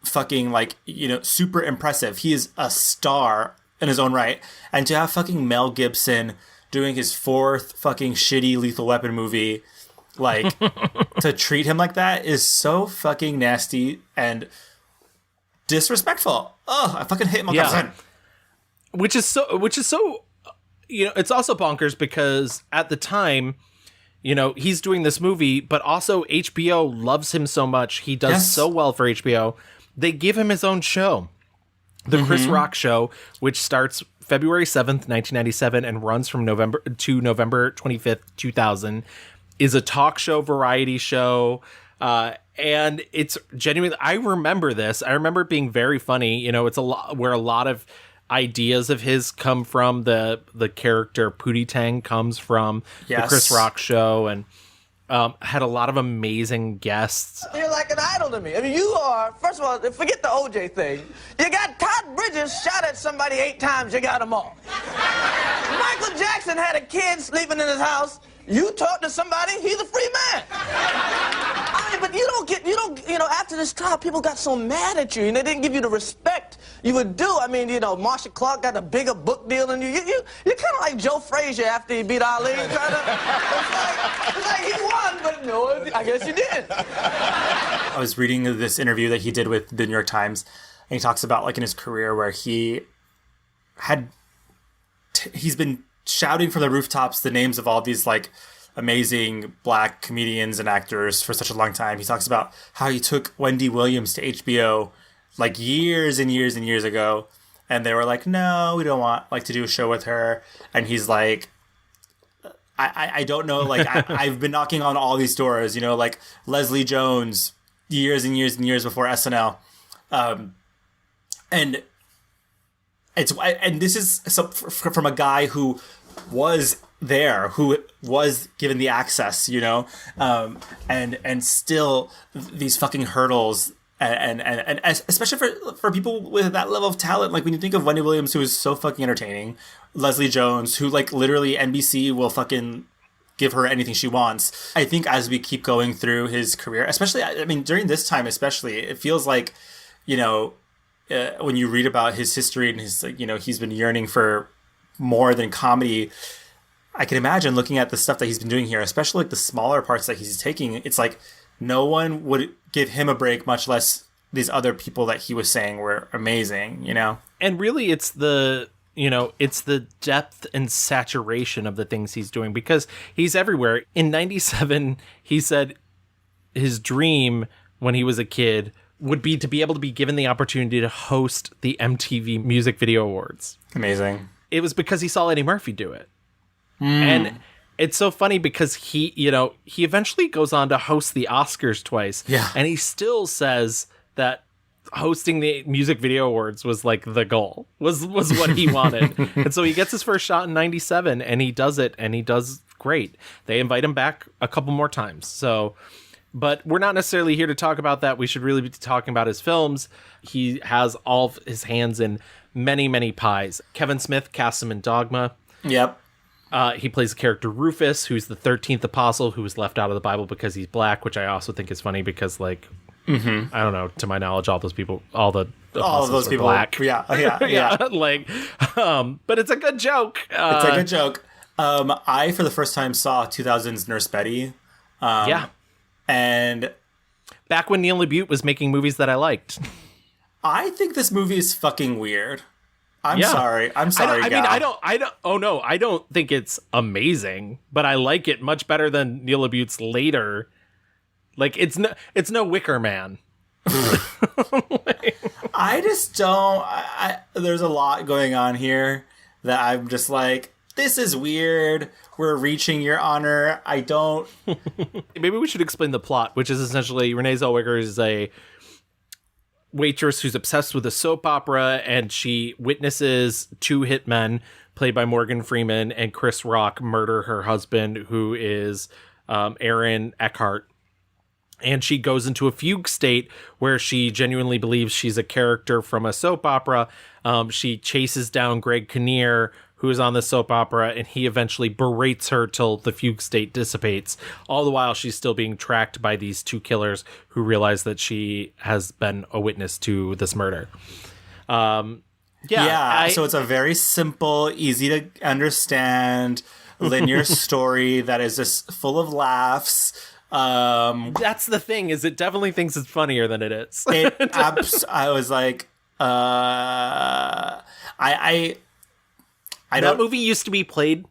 fucking like, super impressive. He is a star in his own right. And to have fucking Mel Gibson doing his 4th fucking shitty Lethal Weapon movie, like to treat him like that is so fucking nasty and disrespectful. Oh, I fucking hate Mel Gibson. Which is so, it's also bonkers because at the time, he's doing this movie, but also HBO loves him so much. He does so well for HBO. They give him his own show, The Chris Rock Show, which starts February 7th, 1997, and runs from November 25th, 2000, is a talk show, variety show, and it's genuinely, I remember this. I remember it being very funny. It's a lot where a lot of ideas of his come from. The character Pootie Tang comes from the Chris Rock Show, and had a lot of amazing guests. You're like an idol to me. I mean, you are, first of all, forget the OJ thing. You got Todd Bridges shot at somebody 8 times, you got them all. Michael Jackson had a kid sleeping in his house. You talk to somebody, he's a free man. I mean, but you know, after this trial, people got so mad at you, and they didn't give you the respect you would do. I mean, you know, Marcia Clark got a bigger book deal than you. You're kind of like Joe Frazier after he beat Ali. It's like he won, but no, I guess you did. I was reading this interview that he did with the New York Times, and he talks about, like, in his career where he's been shouting from the rooftops the names of all these, like, amazing black comedians and actors for such a long time. He talks about how he took Wendy Williams to HBO, like, years and years and years ago, and they were like, no, we don't want, like, to do a show with her. And he's like, I don't know, like, I've been knocking on all these doors, you know, like Leslie Jones, years and years and years before SNL. And this is from a guy who was there, who was given the access, you know, and still these fucking hurdles, and especially for people with that level of talent. Like, when you think of Wendy Williams, who is so fucking entertaining, Leslie Jones, who, like, literally NBC will fucking give her anything she wants. I think as we keep going through his career, especially, I mean, during this time especially, it feels like, you know, when you read about his history and his, like, you know, he's been yearning for more than comedy. I can imagine looking at the stuff that he's been doing here, especially, like, the smaller parts that he's taking. It's like no one would give him a break, much less these other people that he was saying were amazing, you know? And really, it's the depth and saturation of the things he's doing, because he's everywhere. In 97, he said his dream when he was a kid would be to be able to be given the opportunity to host the MTV Music Video Awards. Amazing. It was because he saw Eddie Murphy do it. And it's so funny because he eventually goes on to host the Oscars twice. Yeah. And he still says that hosting the Music Video Awards was, like, the goal, was what he wanted. And so he gets his first shot in 97, and he does it, and he does great. They invite him back a couple more times. So, but we're not necessarily here to talk about that. We should really be talking about his films. He has all of his hands in many, many pies. Kevin Smith casts him in Dogma. Yep. He plays the character Rufus, who's the 13th apostle who was left out of the Bible because he's black, which I also think is funny because, like, I don't know, to my knowledge, all those people, all the all of those people, black. Yeah. Like, but it's a good joke. It's a good joke. I, for the first time, saw 2000's Nurse Betty. And back when Neil LaBute was making movies that I liked. I think this movie is fucking weird. I'm sorry. I don't think it's amazing, but I like it much better than Neil LaBute's later. Like, it's no Wicker Man. I just don't. There's a lot going on here that I'm just like, this is weird. We're reaching, Your Honor. I don't. Maybe we should explain the plot, which is essentially Renee Zellweger is a waitress who's obsessed with a soap opera, and she witnesses 2 hitmen played by Morgan Freeman and Chris Rock murder her husband, who is Aaron Eckhart. And she goes into a fugue state where she genuinely believes she's a character from a soap opera. She chases down Greg Kinnear, who is on the soap opera, and he eventually berates her till the fugue state dissipates. All the while, she's still being tracked by these 2 killers who realize that she has been a witness to this murder. So it's a very simple, easy to understand, linear story that is just full of laughs. That's the thing, is it definitely thinks it's funnier than it is. I was like, that movie used to be played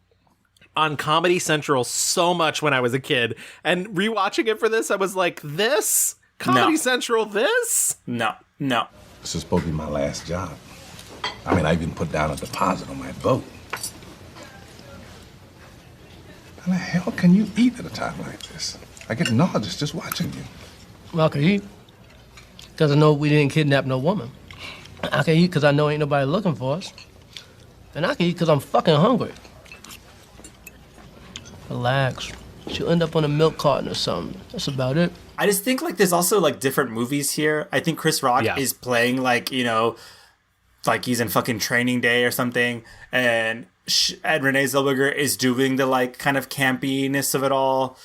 on Comedy Central so much when I was a kid, and rewatching it for this, I was like, this? Comedy Central, this? No. This is supposed to be my last job. I mean, I even put down a deposit on my boat. How the hell can you eat at a time like this? I get nauseous just watching you. Well, I can eat because I know we didn't kidnap no woman. I can eat because I know ain't nobody looking for us. And I can eat because I'm fucking hungry. Relax. She'll end up on a milk carton or something. That's about it. I just think like there's also like different movies here. I think Chris Rock is playing like, you know, like he's in fucking Training Day or something, and Renee Zellweger is doing the like kind of campiness of it all.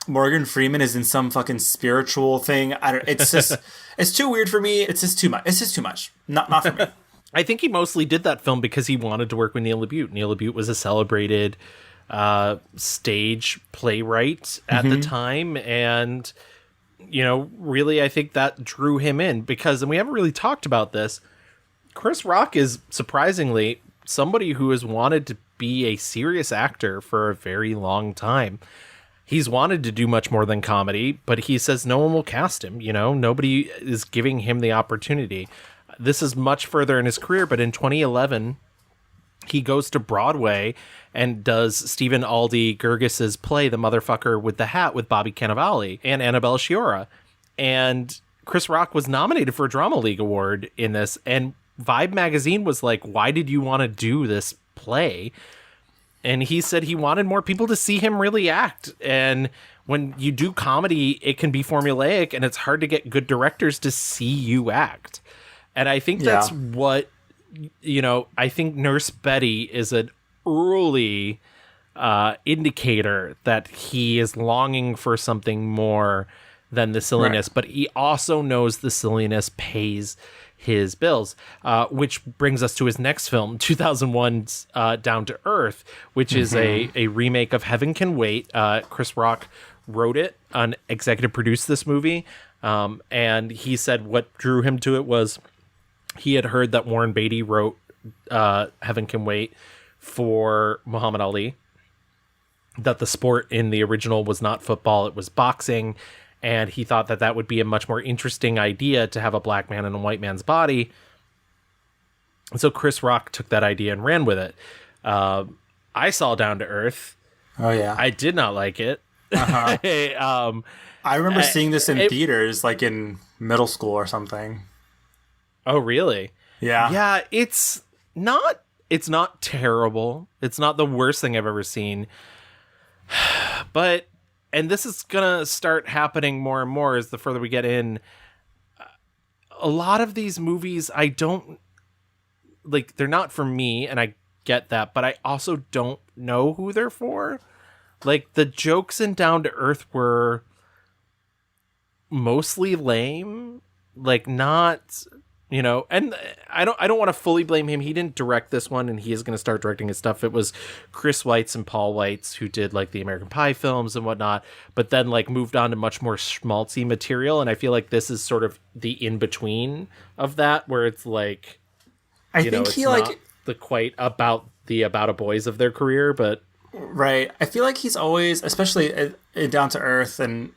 Morgan Freeman is in some fucking spiritual thing. It's just it's too weird for me. It's just too much. It's just too much. Not for me. I think he mostly did that film because he wanted to work with Neil LaBute. Neil LaBute was a celebrated stage playwright at the time, and you know, really, I think that drew him in because, and we haven't really talked about this, Chris Rock is surprisingly somebody who has wanted to be a serious actor for a very long time. He's wanted to do much more than comedy, but he says no one will cast him. You know, nobody is giving him the opportunity. This is much further in his career, but in 2011, he goes to Broadway and does Stephen Aldi Gurgis's play, The Motherfucker with the Hat, with Bobby Cannavale and Annabelle Sciorra. And Chris Rock was nominated for a Drama League Award in this. And Vibe magazine was like, why did you want to do this play? And he said he wanted more people to see him really act. And when you do comedy, it can be formulaic and it's hard to get good directors to see you act. And I think that's what, you know, I think Nurse Betty is an early indicator that he is longing for something more than the silliness, but he also knows the silliness pays his bills, which brings us to his next film, 2001's Down to Earth, which is a remake of Heaven Can Wait. Chris Rock wrote it and executive produced this movie, and he said what drew him to it was he had heard that Warren Beatty wrote Heaven Can Wait for Muhammad Ali, that the sport in the original was not football, it was boxing, and he thought that that would be a much more interesting idea to have a black man in a white man's body. And so Chris Rock took that idea and ran with it. I saw Down to Earth. Oh, yeah. I did not like it. I remember seeing this in theaters, like in middle school or something. Oh, really? Yeah. Yeah, it's not terrible. It's not the worst thing I've ever seen. But, and this is going to start happening more and more as the further we get in. A lot of these movies, I don't, like, they're not for me, and I get that, but I also don't know who they're for. Like, the jokes in Down to Earth were mostly lame. Like, not... You know, and I don't want to fully blame him. He didn't direct this one, and he is going to start directing his stuff. It was Chris Weitz and Paul Weitz who did like the American Pie films and whatnot, but then like moved on to much more schmaltzy material. And I feel like this is sort of the in between of that, where it's like, I think he not like the quite about a boys of their career, but right. I feel like he's always, especially in Down to Earth and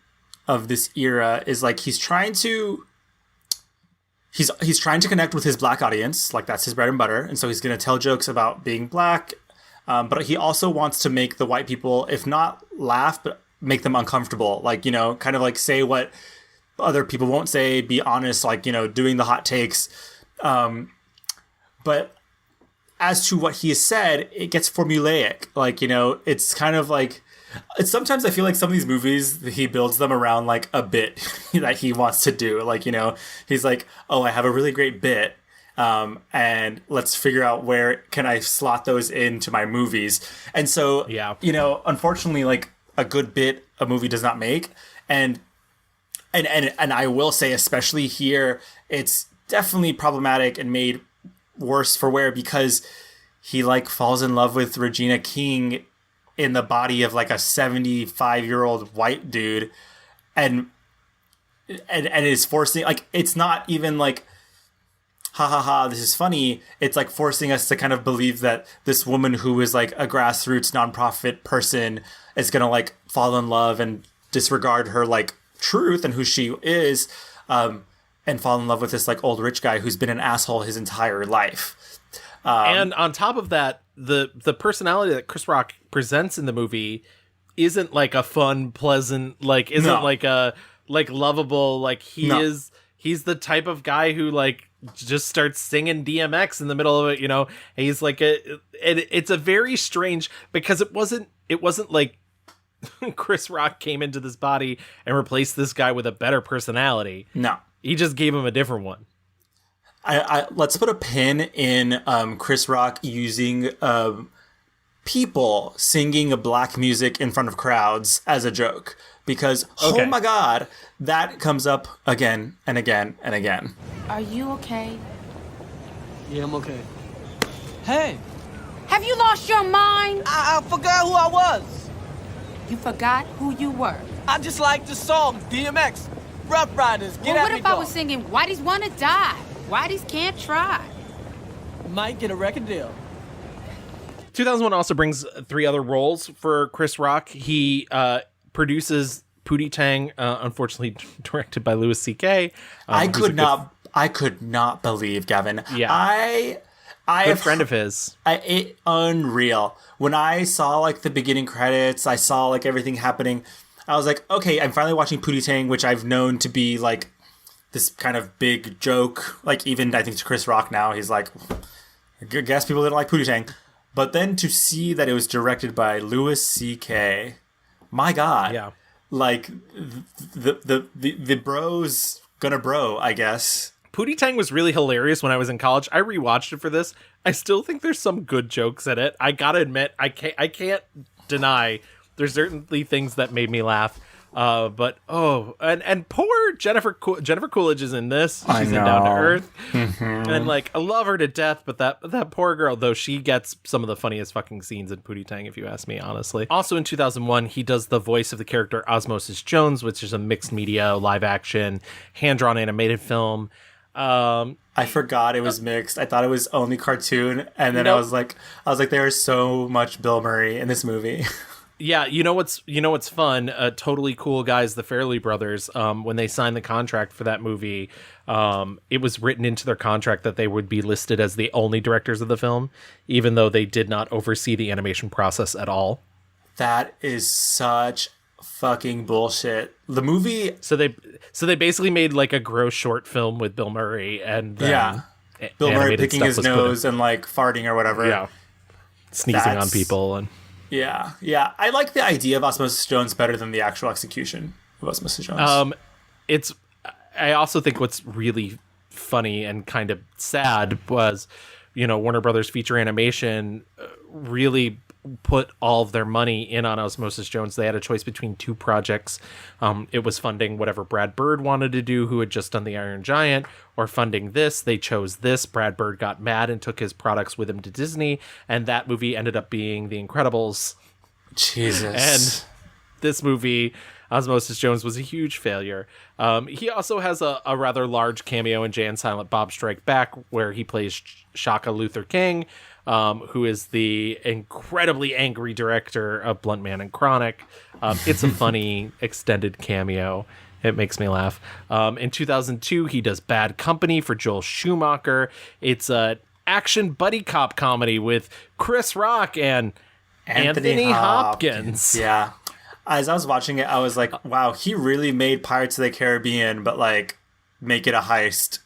of this era, is like he's trying to connect with his black audience, like that's his bread and butter, and so he's going to tell jokes about being black, but he also wants to make the white people, if not laugh, but make them uncomfortable, like, you know, kind of like say what other people won't say, be honest, like, you know, doing the hot takes, but as to what he has said, it gets formulaic, like, you know, it's kind of like, it's sometimes I feel like some of these movies, he builds them around like a bit that he wants to do. Like, you know, he's like, oh, I have a really great bit. And let's figure out where can I slot those into my movies. And so, you know, unfortunately, like a good bit a movie does not make. And I will say, especially here, it's definitely problematic and made worse for wear because he like falls in love with Regina King in the body of like a 75-year-old white dude and is forcing, like, it's not even like, ha ha ha, this is funny. It's like forcing us to kind of believe that this woman who is like a grassroots nonprofit person is going to like fall in love and disregard her like truth and who she is, and fall in love with this like old rich guy who's been an asshole his entire life. And on top of that, the personality that Chris Rock presents in the movie isn't like a fun, pleasant, like isn't like a like lovable, like he's the type of guy who like just starts singing DMX in the middle of it, you know. He's like it's a very strange, because it wasn't like Chris Rock came into this body and replaced this guy with a better personality. No. He just gave him a different one. Let's put a pin in Chris Rock using people singing black music in front of crowds as a joke. Because, Okay. oh my God, that comes up again and again and again. Are you okay? Yeah, I'm okay. Hey, Have you lost your mind? I forgot who I was. You forgot who you were. I just like the song, DMX. Rough Riders, get Well, at what me, if I dog. was singing Whitey's Wanna Die? Whitey's Can't Try. Might get a record deal. 2001 also brings 3 other roles for Chris Rock. He produces Pootie Tang, unfortunately directed by Louis C.K. I could not believe, Gavin. Yeah. I Good friend of his. Unreal. When I saw like the beginning credits, I saw like everything happening. I was like, okay, I'm finally watching Pootie Tang, which I've known to be like this kind of big joke. Like even I think to Chris Rock now, he's like, I guess people didn't like Pootie Tang. But then to see that it was directed by Louis C.K., my God, Yeah. like the bro's gonna bro, I guess. Pootie Tang was really hilarious when I was in college. I rewatched it for this. I still think there's some good jokes in it. I gotta admit, I can't deny there's certainly things that made me laugh. But poor Jennifer Coolidge is in this. She's in Down to Earth, and like I love her to death. But that poor girl, though, she gets some of the funniest fucking scenes in Pootie Tang, if you ask me, honestly. Also in 2001, he does the voice of the character Osmosis Jones, which is a mixed media, live action, hand drawn animated film. I forgot it was mixed. I thought it was only cartoon, and then Nope. I was like, there is so much Bill Murray in this movie. Yeah, you know what's fun? Totally Cool Guys, the Farrelly brothers. When they signed the contract for that movie, it was written into their contract that they would be listed as the only directors of the film, even though they did not oversee the animation process at all. That is such fucking bullshit. The movie, So they basically made like a gross short film with Bill Murray and yeah, Bill Murray animated picking stuff his was put in. nose and like farting or whatever. Yeah, sneezing on That's- people and. Yeah. I like the idea of Osmosis Jones better than the actual execution of Osmosis Jones. I also think what's really funny and kind of sad was, Warner Brothers feature animation really put all of their money in on Osmosis Jones. They had a choice between 2 projects. It was funding whatever Brad Bird wanted to do, who had just done The Iron Giant, or funding this. They chose this. Brad Bird got mad and took his products with him to Disney, and that movie ended up being The Incredibles. Jesus. And this movie, Osmosis Jones, was a huge failure. He also has a rather large cameo in Jay and Silent Bob Strike Back, where he plays Shaka Luther King, who is the incredibly angry director of Blunt Man and Chronic. It's a funny extended cameo. It makes me laugh. In 2002, he does Bad Company for Joel Schumacher. It's an action buddy cop comedy with Chris Rock and Anthony Hopkins. Yeah. As I was watching it, I was like, wow, he really made Pirates of the Caribbean, but like make it a heist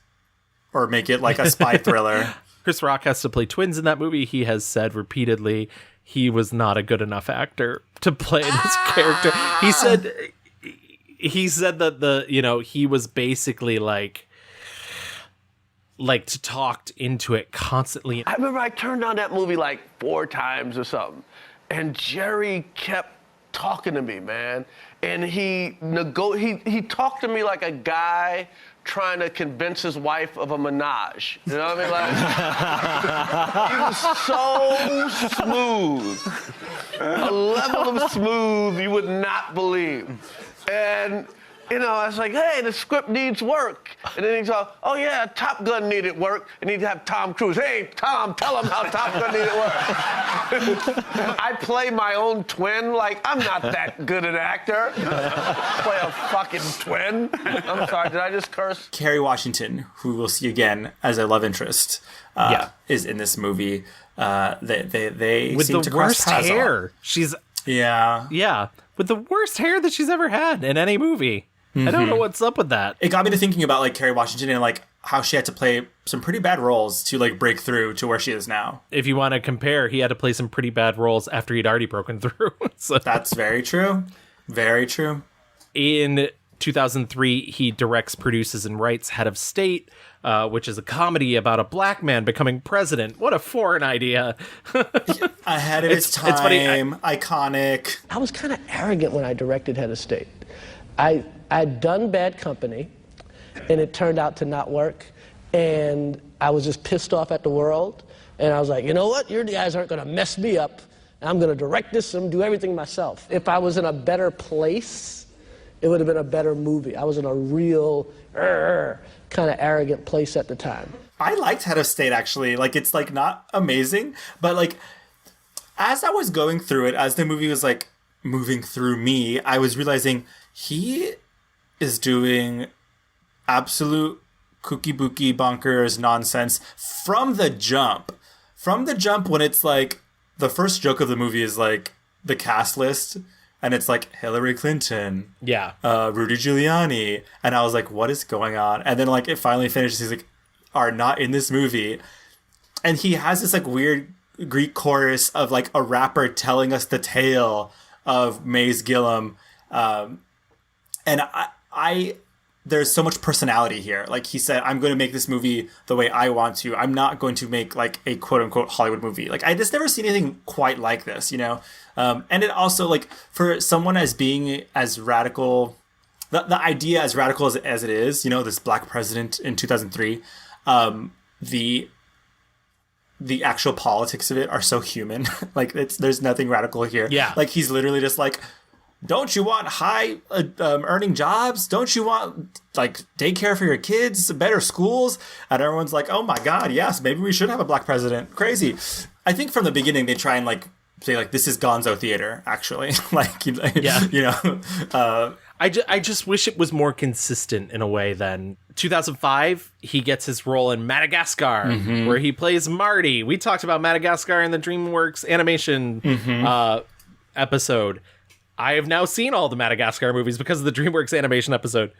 or make it like a spy thriller. Chris Rock has to play twins in that movie. He has said repeatedly he was not a good enough actor to play this character. He said that he was basically like talked into it constantly. I remember I turned on that movie like 4 times or something, and Jerry kept talking to me, man. And he talked to me like a guy trying to convince his wife of a menage. You know what I mean? Like, he was so smooth. A level of smooth you would not believe. And I was like, hey, the script needs work. And then he's like, oh yeah, Top Gun needed work. And he'd have Tom Cruise. Hey, Tom, tell him how Top Gun needed work. I play my own twin. Like, I'm not that good an actor. Play a fucking twin. I'm sorry, did I just curse? Kerry Washington, who we'll see again as a love interest, is in this movie. They with seem the to cross worst paths a lot. hair. She's with the worst hair that she's ever had in any movie. I don't know what's up with that. It got me to thinking about like Kerry Washington and like how she had to play some pretty bad roles to like break through to where she is now. If you want to compare, he had to play some pretty bad roles after he'd already broken through. So that's very true. Very true. In 2003, he directs, produces, and writes Head of State, which is a comedy about a black man becoming president. What a foreign idea. Ahead of its time, it's funny, iconic. I was kind of arrogant when I directed Head of State. I'd done Bad Company, and it turned out to not work, and I was just pissed off at the world, and I was like, you know what? You guys aren't going to mess me up. I'm going to direct this and do everything myself. If I was in a better place, it would have been a better movie. I was in a real kind of arrogant place at the time. I liked Head of State, actually. Like, it's like not amazing, but like as I was going through it, as the movie was like moving through me, I was realizing he is doing absolute kooky booky bonkers nonsense from the jump. From the jump, when it's like the first joke of the movie is like the cast list. And it's like Hillary Clinton, Rudy Giuliani. And I was like, what is going on? And then like it finally finishes. He's like, are not in this movie. And he has this like weird Greek chorus of like a rapper telling us the tale of Maze Gillum. And I there's so much personality here. Like he said, I'm going to make this movie the way I want to. I'm not going to make like a quote unquote Hollywood movie. Like I just never seen anything quite like this, you know? And it also like for someone as being as radical, the idea as radical as it is, you know, this black president in 2003, the actual politics of it are so human. Like there's nothing radical here. Yeah. Like he's literally just like, don't you want high earning jobs? Don't you want like daycare for your kids, better schools? And everyone's like, oh my God, yes, maybe we should have a black president. Crazy. I think from the beginning they try and like say like this is Gonzo theater, actually. Like, you know. I just wish it was more consistent in a way than 2005. He gets his role in Madagascar, where he plays Marty. We talked about Madagascar in the DreamWorks animation episode. I have now seen all the Madagascar movies because of the DreamWorks animation episode.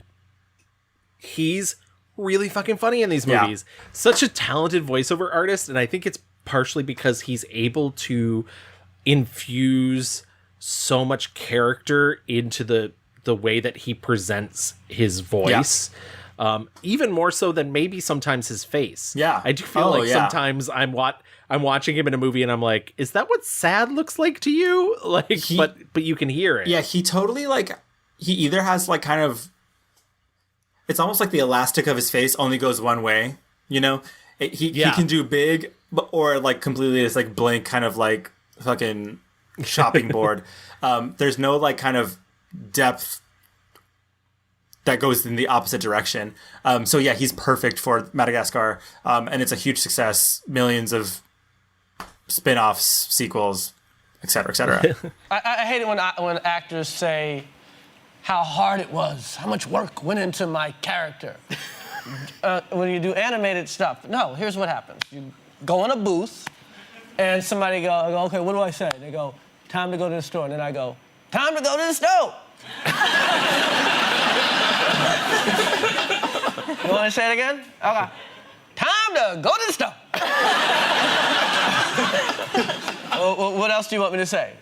He's really fucking funny in these movies. Yeah. Such a talented voiceover artist, and I think it's partially because he's able to infuse so much character into the way that he presents his voice. Yeah. Even more so than maybe sometimes his face. Yeah. I do feel sometimes I'm watching him in a movie and I'm like, is that what sad looks like to you? Like, but you can hear it. Yeah, he totally like, he either has like kind of, it's almost like the elastic of his face only goes one way, you know? He can do big or like completely this like blank kind of like fucking chopping board. There's no like kind of depth that goes in the opposite direction. So yeah, he's perfect for Madagascar. And it's a huge success. Millions of spin-offs, sequels, et cetera, et cetera. I hate it when actors say how hard it was, how much work went into my character. When you do animated stuff, no, here's what happens. You go in a booth, and somebody go, okay, what do I say? They go, time to go to the store. And then I go, time to go to the stove. You want to say it again? Okay. Time to go to the stove. What else do you want me to say?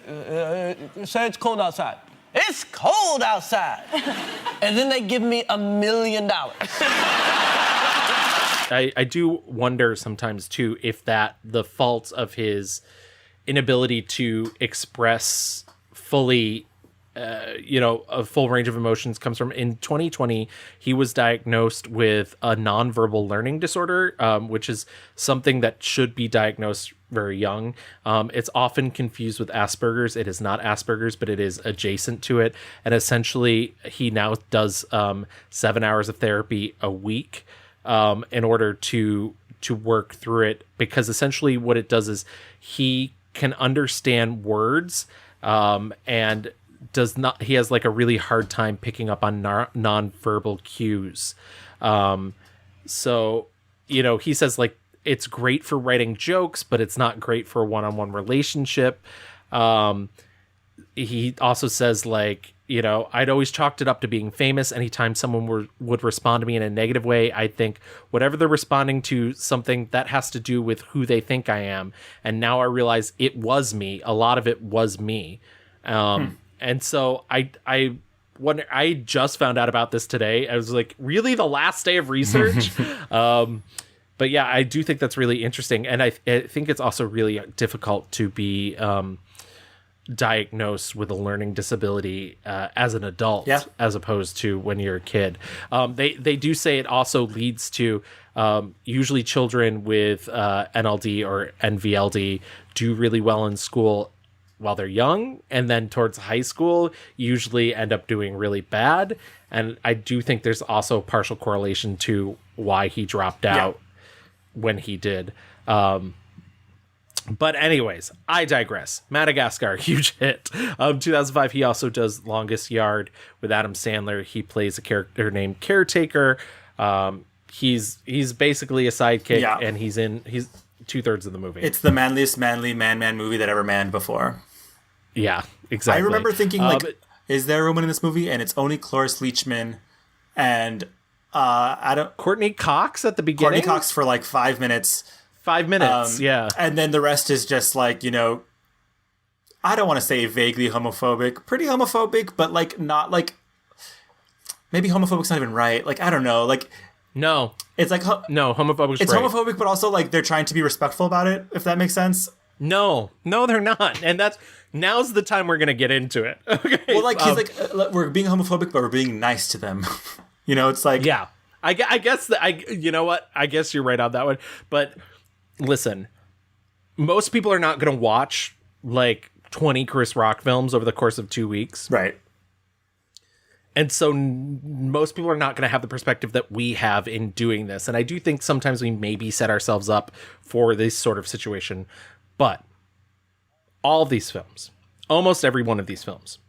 Say it's cold outside. It's cold outside. And then they give me $1 million. I do wonder sometimes, too, if the fault of his inability to express fully, a full range of emotions comes from, in 2020, he was diagnosed with a nonverbal learning disorder, which is something that should be diagnosed very young. It's often confused with Asperger's. It is not Asperger's, but it is adjacent to it. And essentially, he now does 7 hours of therapy a week in order to work through it, because essentially what it does is he can understand words and he has like a really hard time picking up on non-verbal cues. So, he says like, it's great for writing jokes, but it's not great for a one-on-one relationship. He also says like, I'd always chalked it up to being famous. Anytime someone would respond to me in a negative way, I'd think whatever they're responding to, something that has to do with who they think I am. And now I realize it was me. A lot of it was me. And so when I just found out about this today, I was like, really, the last day of research? But yeah, I do think that's really interesting. And I think it's also really difficult to be diagnosed with a learning disability as an adult, as opposed to when you're a kid. They do say it also leads to usually children with NLD or NVLD do really well in school while they're young, and then towards high school usually end up doing really bad. And I do think there's also partial correlation to why he dropped out when he did. But anyways, I digress. Madagascar, huge hit. 2005, he also does Longest Yard with Adam Sandler. He plays a character named Caretaker. He's basically a sidekick, and he's 2/3 of the movie. It's the manliest man movie that ever manned before. Yeah, exactly. I remember thinking, is there a woman in this movie? And it's only Cloris Leachman and Courtney Cox at the beginning. Courtney Cox for like 5 minutes. 5 minutes, yeah. And then the rest is just like, I don't want to say vaguely homophobic, pretty homophobic, but like not like, maybe homophobic's not even right. Like, I don't know. Like, no, it's like, no, homophobic's it's right. homophobic, but also like they're trying to be respectful about it, if that makes sense. No, they're not. And now's the time we're going to get into it. Okay. Well, like, he's like, we're being homophobic, but we're being nice to them. It's like, yeah, I guess you know what? I guess you're right on that one. But listen, most people are not going to watch like 20 Chris Rock films over the course of 2 weeks. Right. And so most people are not going to have the perspective that we have in doing this. And I do think sometimes we maybe set ourselves up for this sort of situation. But all of these films, almost every one of these films,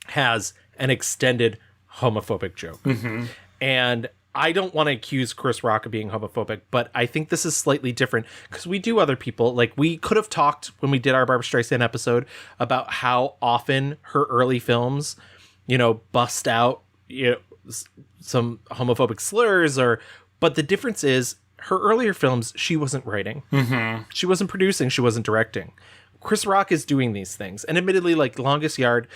has an extended homophobic joke. Mm-hmm. And I don't want to accuse Chris Rock of being homophobic, but I think this is slightly different because we do other people. Like, we could have talked when we did our Barbra Streisand episode about how often her early films, bust out, some homophobic slurs, but the difference is her earlier films, she wasn't writing. Mm-hmm. She wasn't producing. She wasn't directing. Chris Rock is doing these things. And admittedly, like Longest Yard,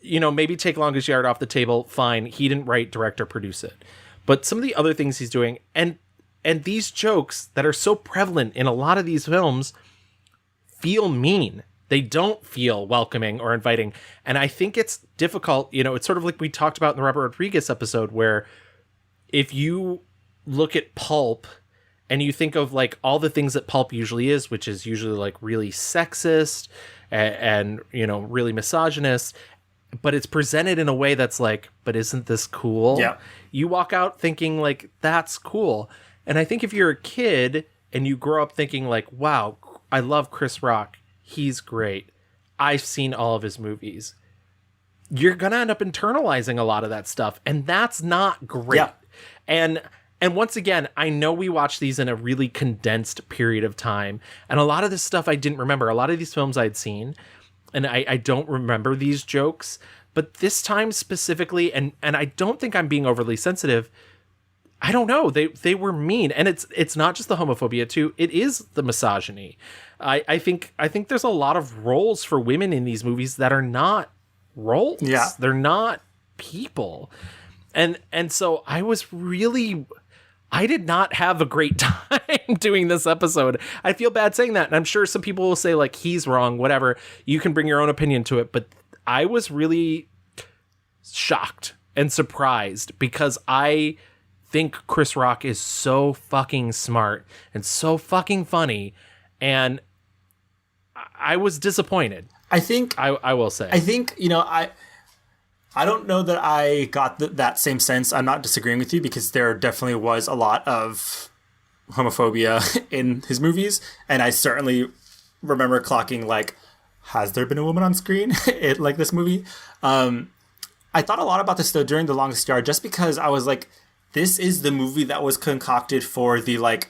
maybe take Longest Yard off the table. Fine. He didn't write, direct, or produce it. But some of the other things he's doing, and these jokes that are so prevalent in a lot of these films feel mean. They don't feel welcoming or inviting. And I think it's difficult. It's sort of like we talked about in the Robert Rodriguez episode, where if you look at Pulp and you think of like all the things that Pulp usually is, which is usually like really sexist and really misogynist, but it's presented in a way that's like, but isn't this cool? Yeah. You walk out thinking like, that's cool. And I think if you're a kid and you grow up thinking like, wow, I love Chris Rock. He's great. I've seen all of his movies. You're going to end up internalizing a lot of that stuff. And that's not great. Yeah. And once again, I know we watched these in a really condensed period of time. And a lot of this stuff I didn't remember. A lot of these films I'd seen. And I don't remember these jokes. But this time specifically, and I don't think I'm being overly sensitive, I don't know. They were mean. And it's not just the homophobia too. It is the misogyny. I think there's a lot of roles for women in these movies that are not roles. Yeah. They're not people. And so I did not have a great time doing this episode. I feel bad saying that. And I'm sure some people will say like, he's wrong, whatever. You can bring your own opinion to it. But I was really shocked and surprised because I think Chris Rock is so fucking smart and so fucking funny. And I was disappointed. I think I will say. I think, I don't know that I got that same sense. I'm not disagreeing with you because there definitely was a lot of homophobia in his movies. And I certainly remember clocking like, has there been a woman on screen in like this movie? I thought a lot about this though during The Longest Yard, just because I was like, this is the movie that was concocted for the like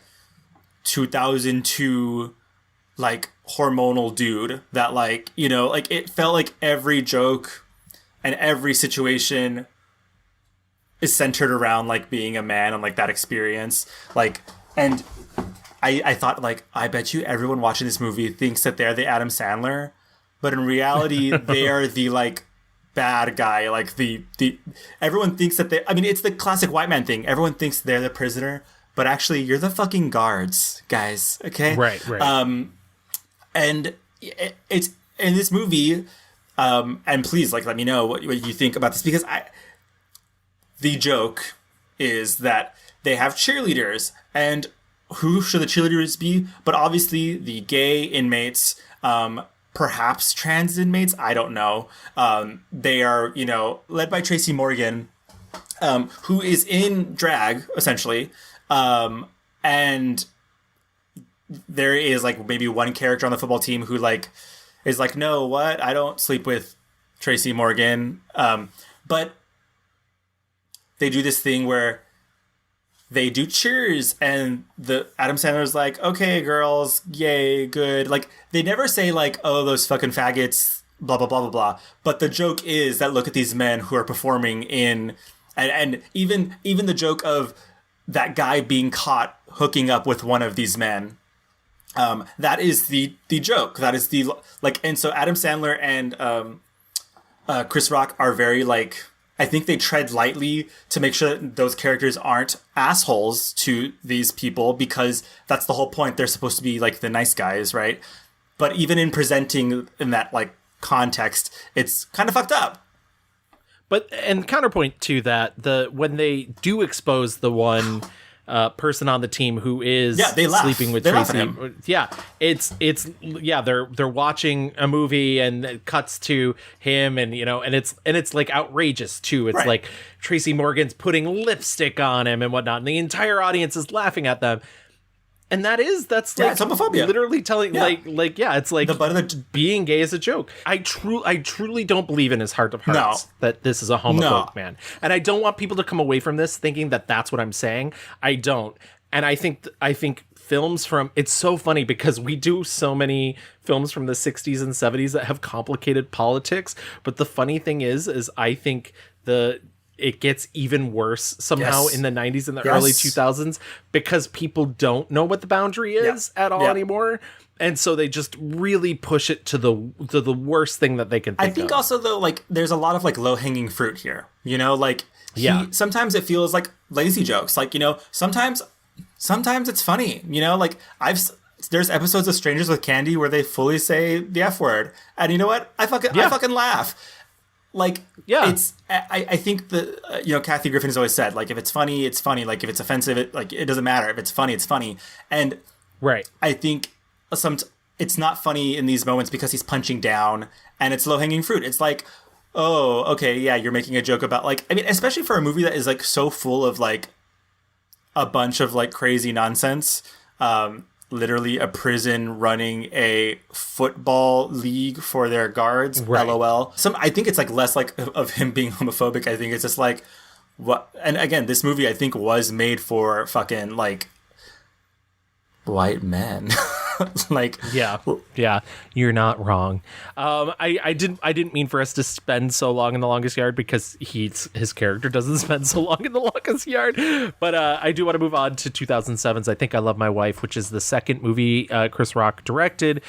2002 like hormonal dude that like, like it felt like every joke and every situation is centered around like being a man and like that experience. Like, and I thought like, I bet you everyone watching this movie thinks that they're the Adam Sandler, but in reality they are the like bad guy. Like the everyone thinks that they, I mean, it's the classic white man thing. Everyone thinks they're the prisoner, but actually you're the fucking guards, guys. Okay. Right. And it's in this movie, and please like let me know what you think about this, because the joke is that they have cheerleaders, and who should the cheerleaders be? But obviously the gay inmates, perhaps trans inmates, I don't know. They are, you know, led by Tracy Morgan, who is in drag essentially, and there is like maybe one character on the football team who like is like, no, what? I don't sleep with Tracy Morgan. But they do this thing where they do cheers, and the Adam Sandler's like, okay, girls, yay, good. Like, they never say like, oh, those fucking faggots, blah, blah, blah, blah, blah. But the joke is that look at these men who are performing in, and even the joke of that guy being caught hooking up with one of these men. That is the joke. That is the, like, and so Adam Sandler and Chris Rock are very like, I think they tread lightly to make sure that those characters aren't assholes to these people, because that's the whole point. They're supposed to be like the nice guys, right? But even in presenting in that like context, it's kind of fucked up. But and counterpoint to that, when they do expose the one person on the team who is sleeping with Tracy, they're watching a movie and it cuts to him, and you know, and it's like outrageous too. It's like Tracy Morgan's putting lipstick on him and whatnot, and the entire audience is laughing at them. And that's like it's homophobia. Literally telling it's like the butt of the being gay is a joke. I truly don't believe in his heart of hearts that this is a homophobic man. And I don't want people to come away from this thinking that that's what I'm saying. I don't. And I think films from, it's so funny because we do so many films from the 60s and 70s that have complicated politics, but the funny thing is I think it gets even worse somehow in the 90s and the early 2000s, because people don't know what the boundary is at all anymore. And so they just really push it to the worst thing that they can think of. I think also though, like, there's a lot of like low hanging fruit here, you know, like sometimes it feels like lazy jokes. Like, you know, sometimes it's funny, you know, like there's episodes of Strangers with Candy where they fully say the F word. And you know what? I fucking laugh. Like, it's, I think you know, Kathy Griffin has always said, like, if it's funny, it's funny. Like, if it's offensive, it doesn't matter. If it's funny, it's funny. And I think it's not funny in these moments because he's punching down and it's low hanging fruit. It's like, oh, okay, yeah, you're making a joke about, like, I mean, especially for a movie that is like so full of like a bunch of like crazy nonsense. Literally a prison running a football league for their guards. LOL. I think it's like less like of him being homophobic. I think it's just like what. And again, this movie I think was made for fucking like white men. Like, you're not wrong. I didn't mean for us to spend so long in The Longest Yard, because his character doesn't spend so long in The Longest Yard. But I do want to move on to 2007's I Think I Love My Wife, which is the second movie Chris Rock directed.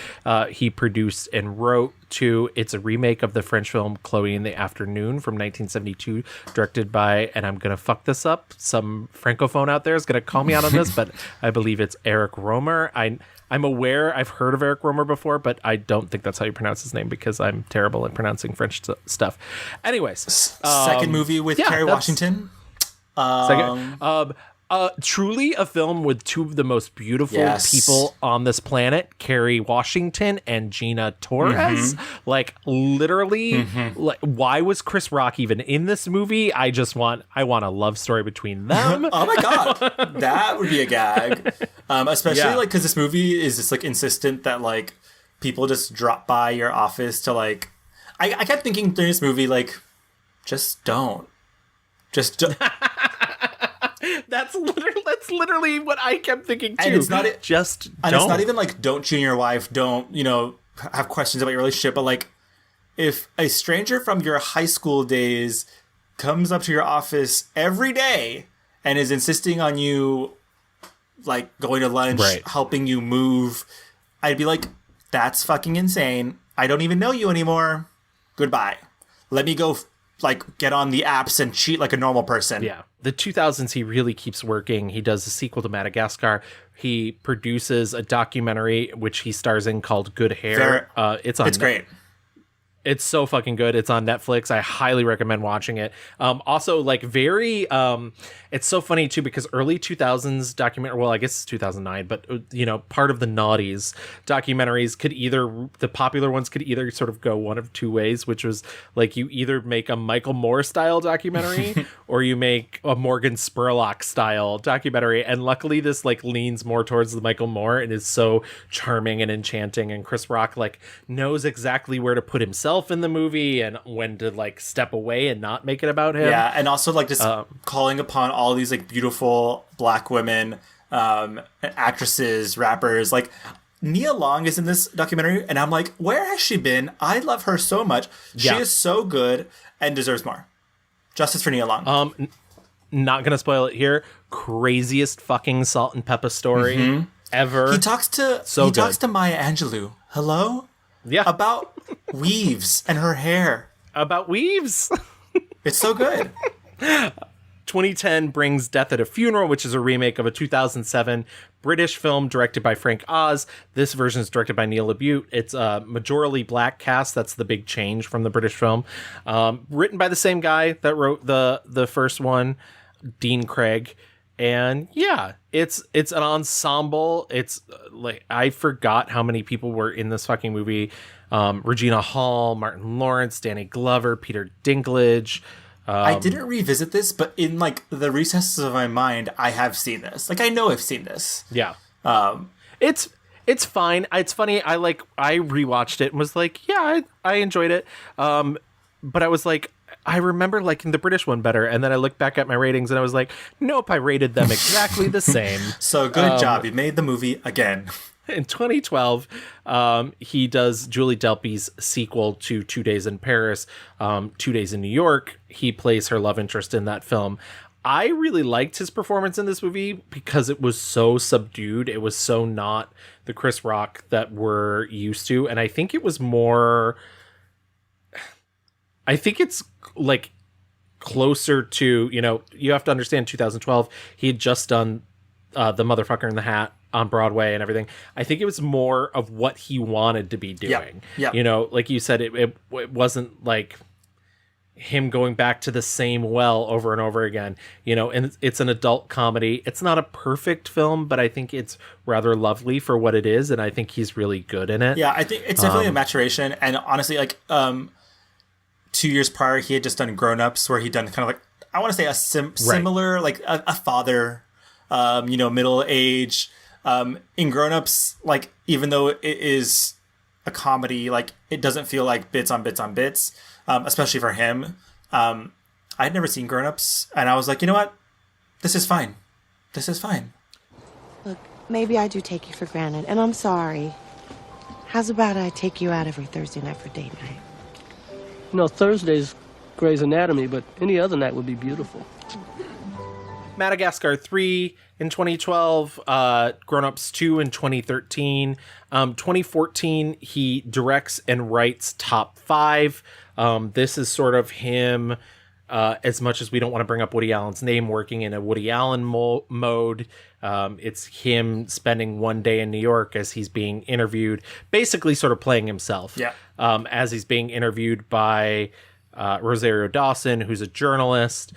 He produced and wrote too. It's a remake of the French film Chloe in the Afternoon from 1972, directed by, and I'm gonna fuck this up, some francophone out there is gonna call me out on this, but I believe it's Eric Romer. I'm aware I've heard of Eric Romer before, but I don't think that's how you pronounce his name, because I'm terrible at pronouncing French stuff. Anyways, second movie with Kerry Washington. Truly a film with two of the most beautiful people on this planet, Kerry Washington and Gina Torres. Like, literally, like, why was Chris Rock even in this movie? I want a love story between them. Oh my god, that would be a gag. Especially like because this movie is just like insistent that like people just drop by your office to like. I kept thinking during this movie, like, just don't. That's literally what I kept thinking too. And it's not just and don't. It's not even like don't cheat on your wife, don't, you know, have questions about your relationship, but like if a stranger from your high school days comes up to your office every day and is insisting on you, like, going to lunch, helping you move, I'd be like, that's fucking insane. I don't even know you anymore. Goodbye. Let me go, like, get on the apps and cheat like a normal person. Yeah. The 2000s, he really keeps working. He does a sequel to Madagascar. He produces a documentary, which he stars in, called Good Hair. It's great. It's so fucking good. It's on Netflix. I highly recommend watching it. Also, like, very... it's so funny, too, because early 2000s documentary... Well, I guess it's 2009, but, you know, part of the noughties documentaries could either... The popular ones could either sort of go one of two ways, which was, like, you either make a Michael Moore-style documentary or you make a Morgan Spurlock-style documentary. And luckily, this, like, leans more towards the Michael Moore and is so charming and enchanting. And Chris Rock, like, knows exactly where to put himself in the movie and when to, like, step away and not make it about him. Yeah, and also, like, just calling upon all these, like, beautiful black women, actresses, rappers. Like, Nia Long is in this documentary, and I'm like, where has she been? I love her so much. She is so good and deserves more. Justice for Nia Long. Not gonna spoil it here. Craziest fucking salt and pepper story ever. He talks to Maya Angelou. Hello? Yeah. About weaves and her hair. About weaves. It's so good. 2010 brings Death at a Funeral, which is a remake of a 2007 British film directed by Frank Oz. This version is directed by Neil LaBute. It's a majorly black cast. That's the big change from the British film. Written by the same guy that wrote the first one, Dean Craig. And yeah, it's an ensemble. It's like, I forgot how many people were in this fucking movie. Regina Hall, Martin Lawrence, Danny Glover, Peter Dinklage. I didn't revisit this, but in, like, the recesses of my mind, I have seen this. Like, I know I've seen this. Yeah. It's fine. It's funny. I rewatched it and was like, yeah, I enjoyed it. But I was like, I remember liking the British one better. And then I looked back at my ratings and I was like, nope, I rated them exactly the same. So good job. You made the movie again. In 2012, he does Julie Delpy's sequel to 2 Days in Paris, 2 Days in New York. He plays her love interest in that film. I really liked his performance in this movie because it was so subdued. It was so not the Chris Rock that we're used to. And I think it was more... I think it's, like, closer to, you know, you have to understand 2012, he had just done The Motherfucker in the Hat on Broadway and everything. I think it was more of what he wanted to be doing. Yeah. You know, like you said, it wasn't like him going back to the same well over and over again, you know, and it's an adult comedy. It's not a perfect film, but I think it's rather lovely for what it is. And I think he's really good in it. Yeah, I think it's definitely a maturation. And honestly, like, 2 years prior, he had just done Grown Ups, where he'd done kind of like, I want to say a similar, like a father, you know, middle age. In Grown Ups, like, even though it is a comedy, like, it doesn't feel like bits on bits on bits, especially for him. I'd never seen Grown Ups, and I was like, you know what? This is fine. This is fine. Look, maybe I do take you for granted, and I'm sorry. How's about I take you out every Thursday night for date night? You know, Thursday's Grey's Anatomy, but any other night would be beautiful. Madagascar 3 in 2012, Grown Ups 2 in 2013. 2014, he directs and writes Top 5. This is sort of him, as much as we don't want to bring up Woody Allen's name, working in a Woody Allen mode. It's him spending one day in New York as he's being interviewed, basically sort of playing himself. Yeah. As he's being interviewed by Rosario Dawson, who's a journalist.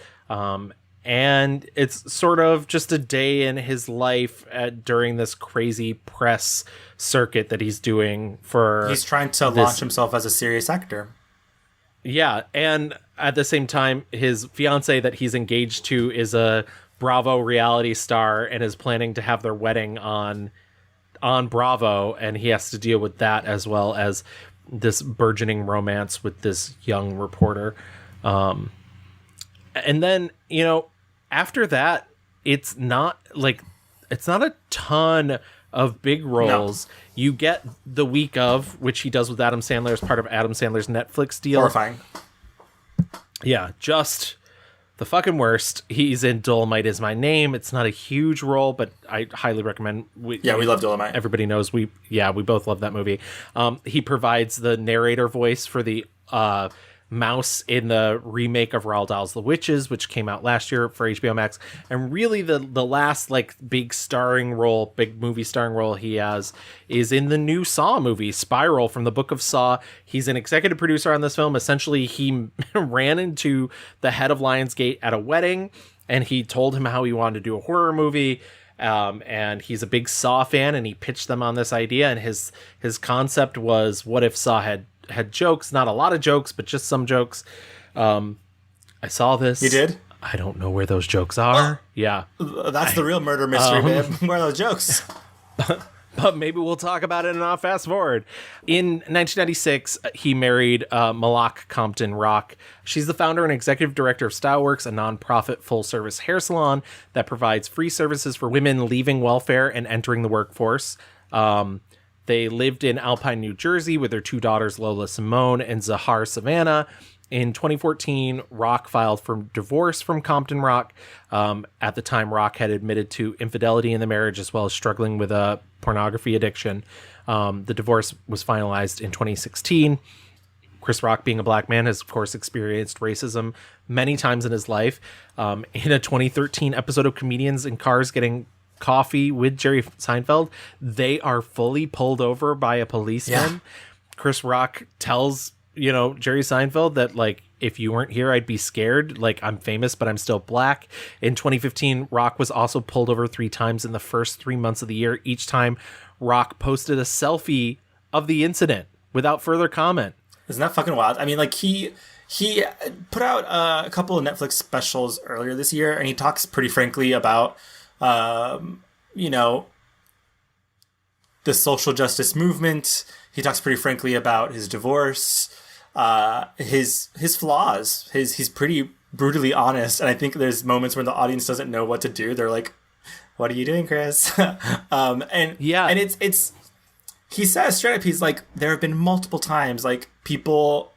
And it's sort of just a day in his life during this crazy press circuit that he's doing for... He's trying to launch himself as a serious actor. Yeah, and at the same time, his fiance that he's engaged to is a Bravo reality star and is planning to have their wedding on Bravo, and he has to deal with that as well as this burgeoning romance with this young reporter. And then, you know, after that, it's not a ton of big roles. No. You get The Week Of, which he does with Adam Sandler as part of Adam Sandler's Netflix deal. Horrifying. Yeah, just the fucking worst. He's in Dolomite Is My Name. It's not a huge role, but I highly recommend. We love Dolomite. Everybody knows we both love that movie. He provides the narrator voice for the mouse in the remake of Roald Dahl's The Witches, which came out last year for HBO Max. And really the last like big movie starring role he has is in the new Saw movie, Spiral, from the Book of Saw. He's an executive producer on this film. Essentially, he ran into the head of Lionsgate at a wedding, and he told him how he wanted to do a horror movie. And he's a big Saw fan, and he pitched them on this idea. And his concept was, what if Saw had jokes, not a lot of jokes, but just some jokes. I saw this. You did? I don't know where those jokes are. Yeah. That's the real murder mystery, babe. Where are those jokes? But maybe we'll talk about it and I'll fast forward. In 1996, he married Malak Compton Rock. She's the founder and executive director of Styleworks, a nonprofit full-service hair salon that provides free services for women leaving welfare and entering the workforce. They lived in Alpine, New Jersey with their two daughters, Lola Simone and Zahar Savannah. In 2014, Rock filed for divorce from Compton Rock. At the time, Rock had admitted to infidelity in the marriage as well as struggling with a pornography addiction. The divorce was finalized in 2016. Chris Rock, being a black man, has, of course, experienced racism many times in his life. In a 2013 episode of Comedians in Cars Getting Coffee with Jerry Seinfeld, they are fully pulled over by a policeman. Yeah. Chris Rock tells, Jerry Seinfeld that, like, if you weren't here, I'd be scared. Like, I'm famous, but I'm still black. In 2015, Rock was also pulled over 3 times in the first 3 months of the year. Each time, Rock posted a selfie of the incident without further comment. Isn't that fucking wild? I mean, like, he put out a couple of Netflix specials earlier this year, and he talks pretty frankly about the social justice movement. He talks pretty frankly about his divorce, his flaws. He's pretty brutally honest, and I think there's moments when the audience doesn't know what to do. They're like, "What are you doing, Chris?" And it's he says straight up, he's like, there have been multiple times like people,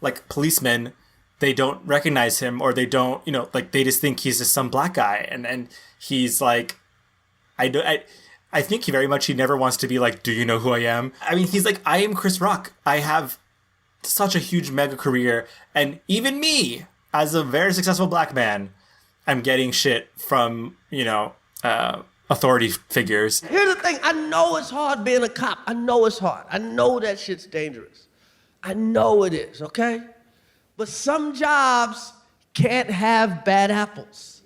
like policemen, they don't recognize him, or they don't, like they just think he's just some black guy, and he's like, I think he never wants to be like, do you know who I am? I mean, he's like, I am Chris Rock. I have such a huge mega career, and even me, as a very successful black man, I'm getting shit from, authority figures. Here's the thing. I know it's hard being a cop. I know it's hard. I know that shit's dangerous. I know it is, okay? But some jobs can't have bad apples,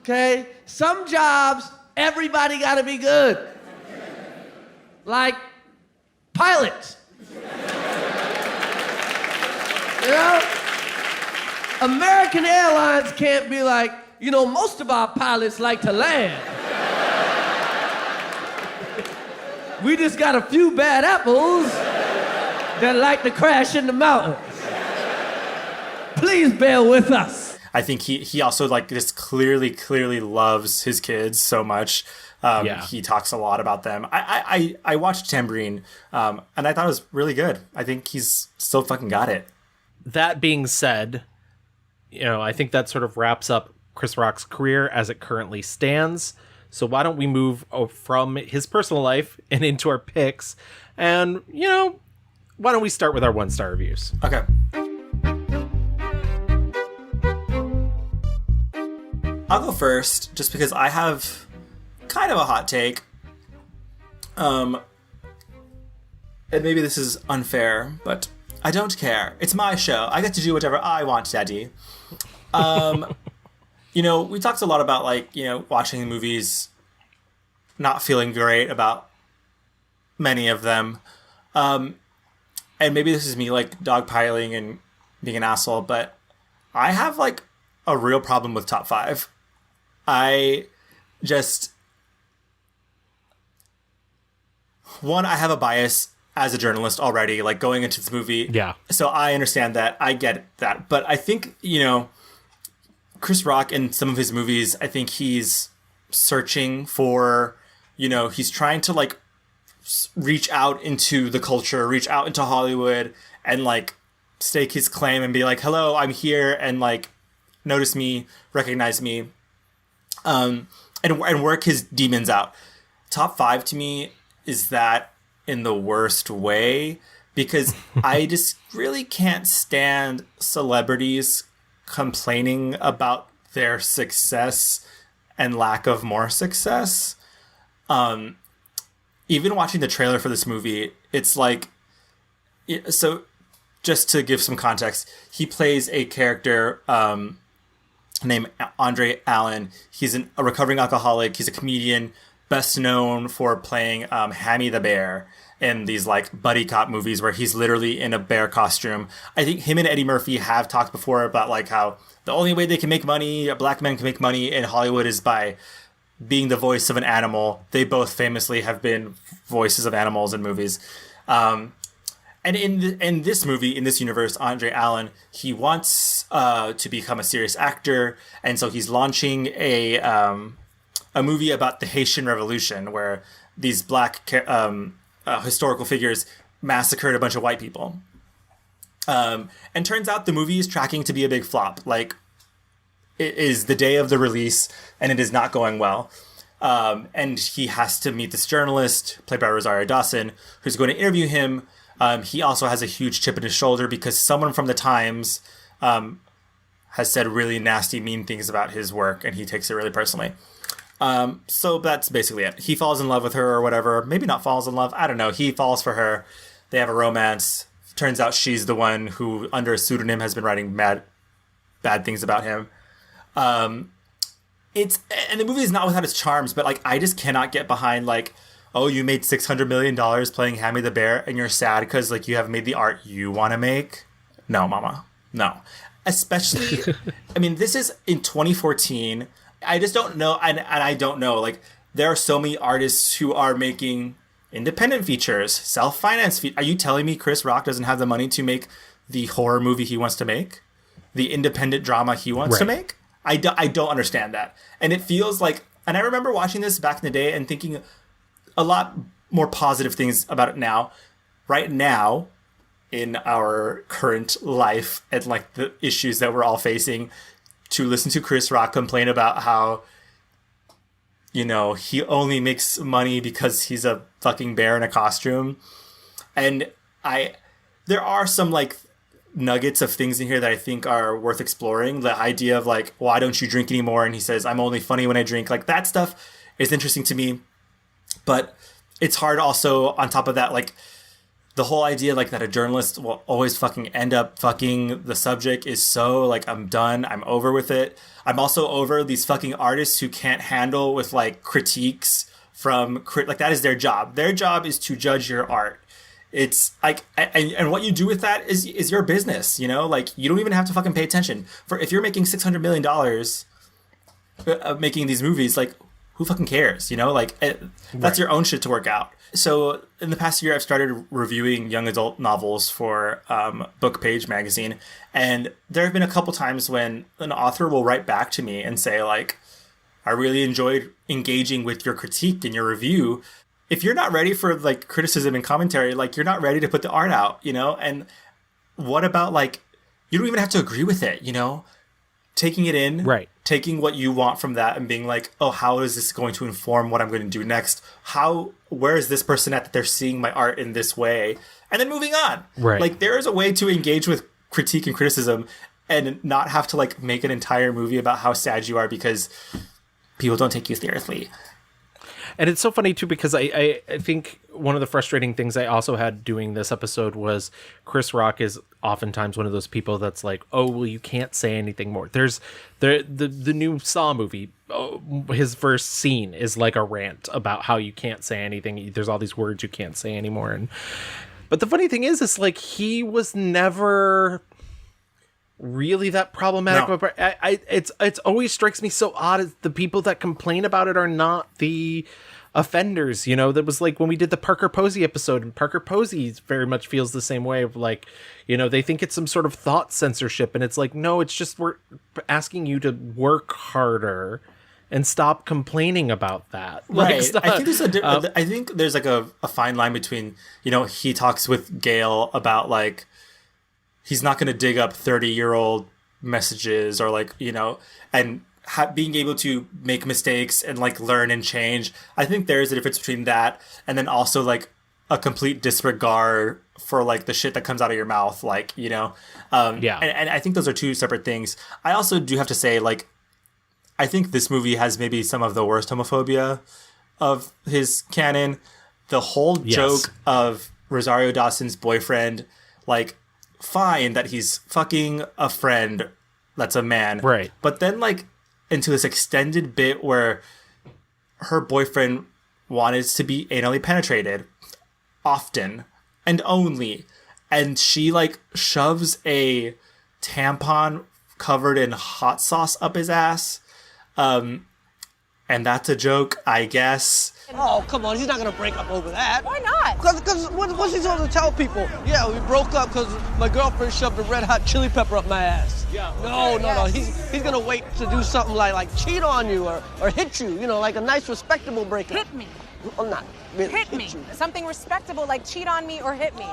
okay? Some jobs, everybody gotta be good. Like pilots. American Airlines can't be like, most of our pilots like to land. We just got a few bad apples that like to crash in the mountains. Please bear with us. I think he also like just clearly loves his kids so much. He talks a lot about them. I watched Tambourine, and I thought it was really good. I think he's still fucking got it. That being said, I think that sort of wraps up Chris Rock's career as it currently stands. So why don't we move from his personal life and into our picks? And, why don't we start with our 1-star reviews? Okay. I'll go first, just because I have kind of a hot take. And maybe this is unfair, but I don't care. It's my show. I get to do whatever I want, Daddy. We talked a lot about, watching movies, not feeling great about many of them. And maybe this is me, dogpiling and being an asshole, but I have, a real problem with top 5. I have a bias as a journalist already, going into this movie. Yeah. So I understand that. I get that. But I think, Chris Rock in some of his movies, I think he's searching for you know, he's trying to like reach out into the culture, reach out into Hollywood, and like stake his claim and be like, hello, I'm here, and like notice me, recognize me, and work his demons out. Top 5 to me is that in the worst way, because I just really can't stand celebrities complaining about their success and lack of more success. Even watching the trailer for this movie, it's like, so just to give some context, he plays a character named Andre Allen. He's a recovering alcoholic. He's a comedian, best known for playing Hammy the Bear in these like buddy cop movies where he's literally in a bear costume. I think him and Eddie Murphy have talked before about like how the only way they can make money, black men can make money in Hollywood, is by being the voice of an animal. They both famously have been voices of animals in movies. And in this movie, in this universe, Andre Allen, he wants to become a serious actor, and so he's launching a movie about the Haitian Revolution, where these black historical figures massacred a bunch of white people. And turns out the movie is tracking to be a big flop. Like, it is the day of the release, and it is not going well. And he has to meet this journalist, played by Rosario Dawson, who's going to interview him. He also has a huge chip in his shoulder because someone from the Times has said really nasty, mean things about his work, and he takes it really personally. So that's basically it. He falls in love with her or whatever. Maybe not falls in love. I don't know. He falls for her. They have a romance. Turns out she's the one who, under a pseudonym, has been writing bad things about him. And the movie is not without its charms, but like I just cannot get behind like, oh, you made $600 million playing Hammy the Bear, and you're sad because like you haven't made the art you want to make. No, mama, no. Especially, I mean, this is in 2014. I just don't know, and I don't know. Like, there are so many artists who are making independent features, self-financed features. Are you telling me Chris Rock doesn't have the money to make the horror movie he wants to make, the independent drama he wants to make? I don't understand that, and it feels like. And I remember watching this back in the day and thinking a lot more positive things about it now. Right now, in our current life and like the issues that we're all facing, to listen to Chris Rock complain about how, you know, he only makes money because he's a fucking bear in a costume. And there are some like nuggets of things in here that I think are worth exploring. The idea of like, why don't you drink anymore? And he says, I'm only funny when I drink. Like, that stuff is interesting to me. But it's hard also, on top of that, like, the whole idea like that a journalist will always fucking end up fucking the subject is so like, I'm done. I'm over with it. I'm also over these fucking artists who can't handle with like critiques from like, that is their job. Their job is to judge your art. It's like, and what you do with that is your business, you know, like you don't even have to fucking pay attention. For if you're making $600 million making these movies, like who fucking cares, you know, like that's your own shit to work out. So in the past year, I've started reviewing young adult novels for Book Page magazine. And there have been a couple times when an author will write back to me and say like, I really enjoyed engaging with your critique and your review. If you're not ready for like criticism and commentary, like you're not ready to put the art out, you know? And what about like, you don't even have to agree with it, you know? Taking it in, right? Taking what you want from that and being like, oh, how is this going to inform what I'm going to do next? Where is this person at that they're seeing my art in this way? And then moving on. Right. Like there is a way to engage with critique and criticism and not have to like make an entire movie about how sad you are because people don't take you seriously. And it's so funny, too, because I think one of the frustrating things I also had doing this episode was Chris Rock is oftentimes one of those people that's like, oh, well, you can't say anything more. There's the new Saw movie. Oh, his first scene is like a rant about how you can't say anything. There's all these words you can't say anymore. But the funny thing is like he was never really that problematic. No. But it's always strikes me so odd as the people that complain about it are not the offenders, you know. That was like when we did the Parker Posey episode, and Parker Posey very much feels the same way of like, you know, they think it's some sort of thought censorship, and it's like, no, it's just we're asking you to work harder and stop complaining about that. Right. Like, stop, I think I think there's like a fine line between, you know, he talks with Gail about like he's not going to dig up 30-year-old messages or like, you know, and being able to make mistakes and like learn and change. I think there is a difference between that and then also like a complete disregard for like the shit that comes out of your mouth, like, you know. And I think those are two separate things. I also do have to say, like, I think this movie has maybe some of the worst homophobia of his canon. The whole joke of Rosario Dawson's boyfriend, like, fine that he's fucking a friend that's a man, right? But then like into this extended bit where her boyfriend wanted to be anally penetrated often and only, and she like shoves a tampon covered in hot sauce up his ass, and that's a joke, I guess. Oh, come on, he's not gonna break up over that. Why not? Because what's he supposed to tell people? Yeah, we broke up because my girlfriend shoved a red hot chili pepper up my ass. Yeah. No. He's gonna wait to do something like cheat on you or hit you, you know, like a nice respectable breakup. Hit me. I'm not really hit me. you. Something respectable like cheat on me or hit me.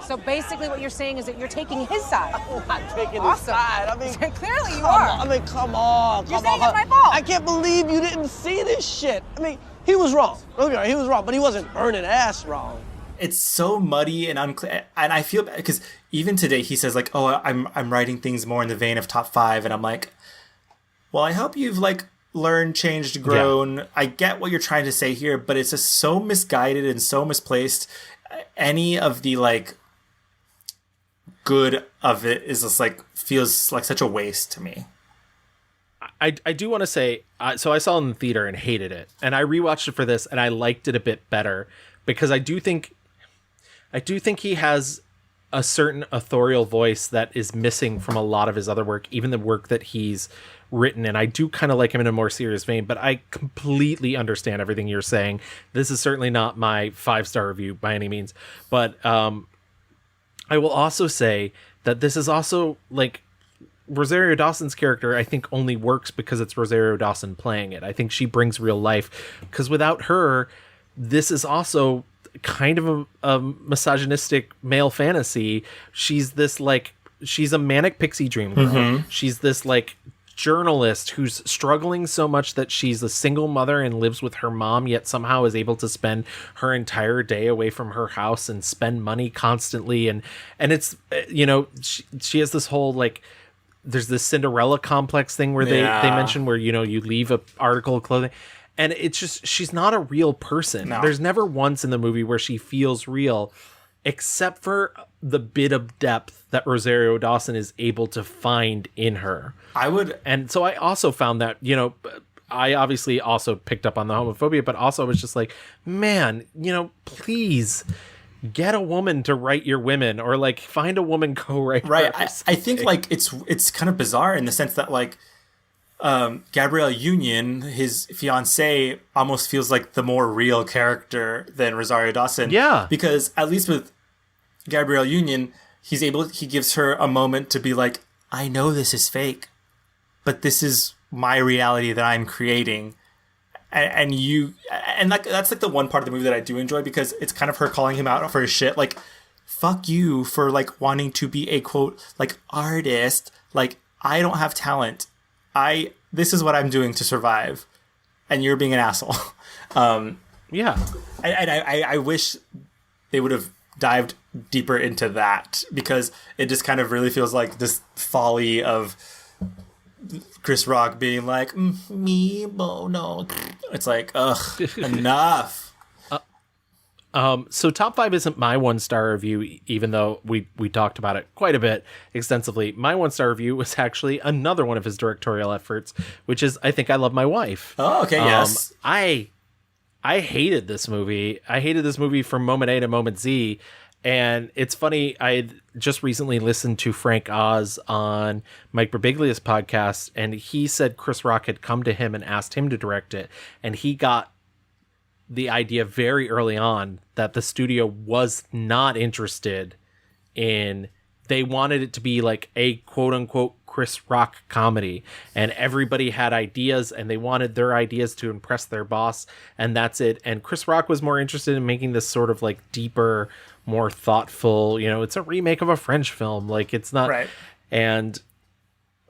So basically what you're saying is that you're taking his side. I'm not taking his side. I mean, clearly you are. Come on. You're saying it's my fault. I can't believe you didn't see this shit. I mean, he was wrong. He was wrong, but he wasn't burning ass wrong. It's so muddy and unclear, and I feel bad because even today he says like, "Oh, I'm writing things more in the vein of top 5," and I'm like, "Well, I hope you've like learned, changed, grown." Yeah. I get what you're trying to say here, but it's just so misguided and so misplaced. Any of the like good of it is just like feels like such a waste to me. I do want to say, so I saw it in the theater and hated it, and I rewatched it for this, and I liked it a bit better because I do think he has a certain authorial voice that is missing from a lot of his other work, even the work that he's written. And I do kind of like him in a more serious vein, but I completely understand everything you're saying. This is certainly not my 5-star review by any means, but I will also say that this is also like Rosario Dawson's character, I think, only works because it's Rosario Dawson playing it. I think she brings real life, because without her, this is also kind of a misogynistic male fantasy. She's this like, she's a manic pixie dream girl. Mm-hmm. She's this like journalist who's struggling so much that she's a single mother and lives with her mom, yet somehow is able to spend her entire day away from her house and spend money constantly. And it's, you know, she has this whole like, there's this Cinderella complex thing where they mention where, you know, you leave a article of clothing, and it's just, she's not a real person. No. There's never once in the movie where she feels real, except for the bit of depth that Rosario Dawson is able to find in her. And so I also found that, you know, I obviously also picked up on the homophobia, but also was just like, man, you know, please get a woman to write your women, or like find a woman co-writer. Right. I think like it's kind of bizarre in the sense that like Gabrielle Union, his fiance, almost feels like the more real character than Rosario Dawson. Yeah. Because at least with Gabrielle Union, he gives her a moment to be like, I know this is fake, but this is my reality that I'm creating. And that's like the one part of the movie that I do enjoy, because it's kind of her calling him out for his shit. Like, fuck you for like wanting to be a quote, like artist. Like, I don't have talent. This is what I'm doing to survive. And you're being an asshole. Yeah. And I wish they would have dived deeper into that, because it just kind of really feels like this folly of Chris Rock being like, me, no. It's like, ugh, enough. So top 5 isn't my 1-star review, even though we talked about it quite a bit extensively. My 1-star review was actually another one of his directorial efforts, which is I Think I Love My Wife. Oh, okay, yes. I hated this movie. I hated this movie from moment A to moment Z. And it's funny, I just recently listened to Frank Oz on Mike Birbiglia's podcast, and he said Chris Rock had come to him and asked him to direct it, and he got the idea very early on that the studio was not interested in they wanted it to be like a quote unquote Chris Rock comedy, and everybody had ideas and they wanted their ideas to impress their boss, and that's it. And Chris Rock was more interested in making this sort of like deeper, more thoughtful, it's a remake of a French film. Like, it's not right. And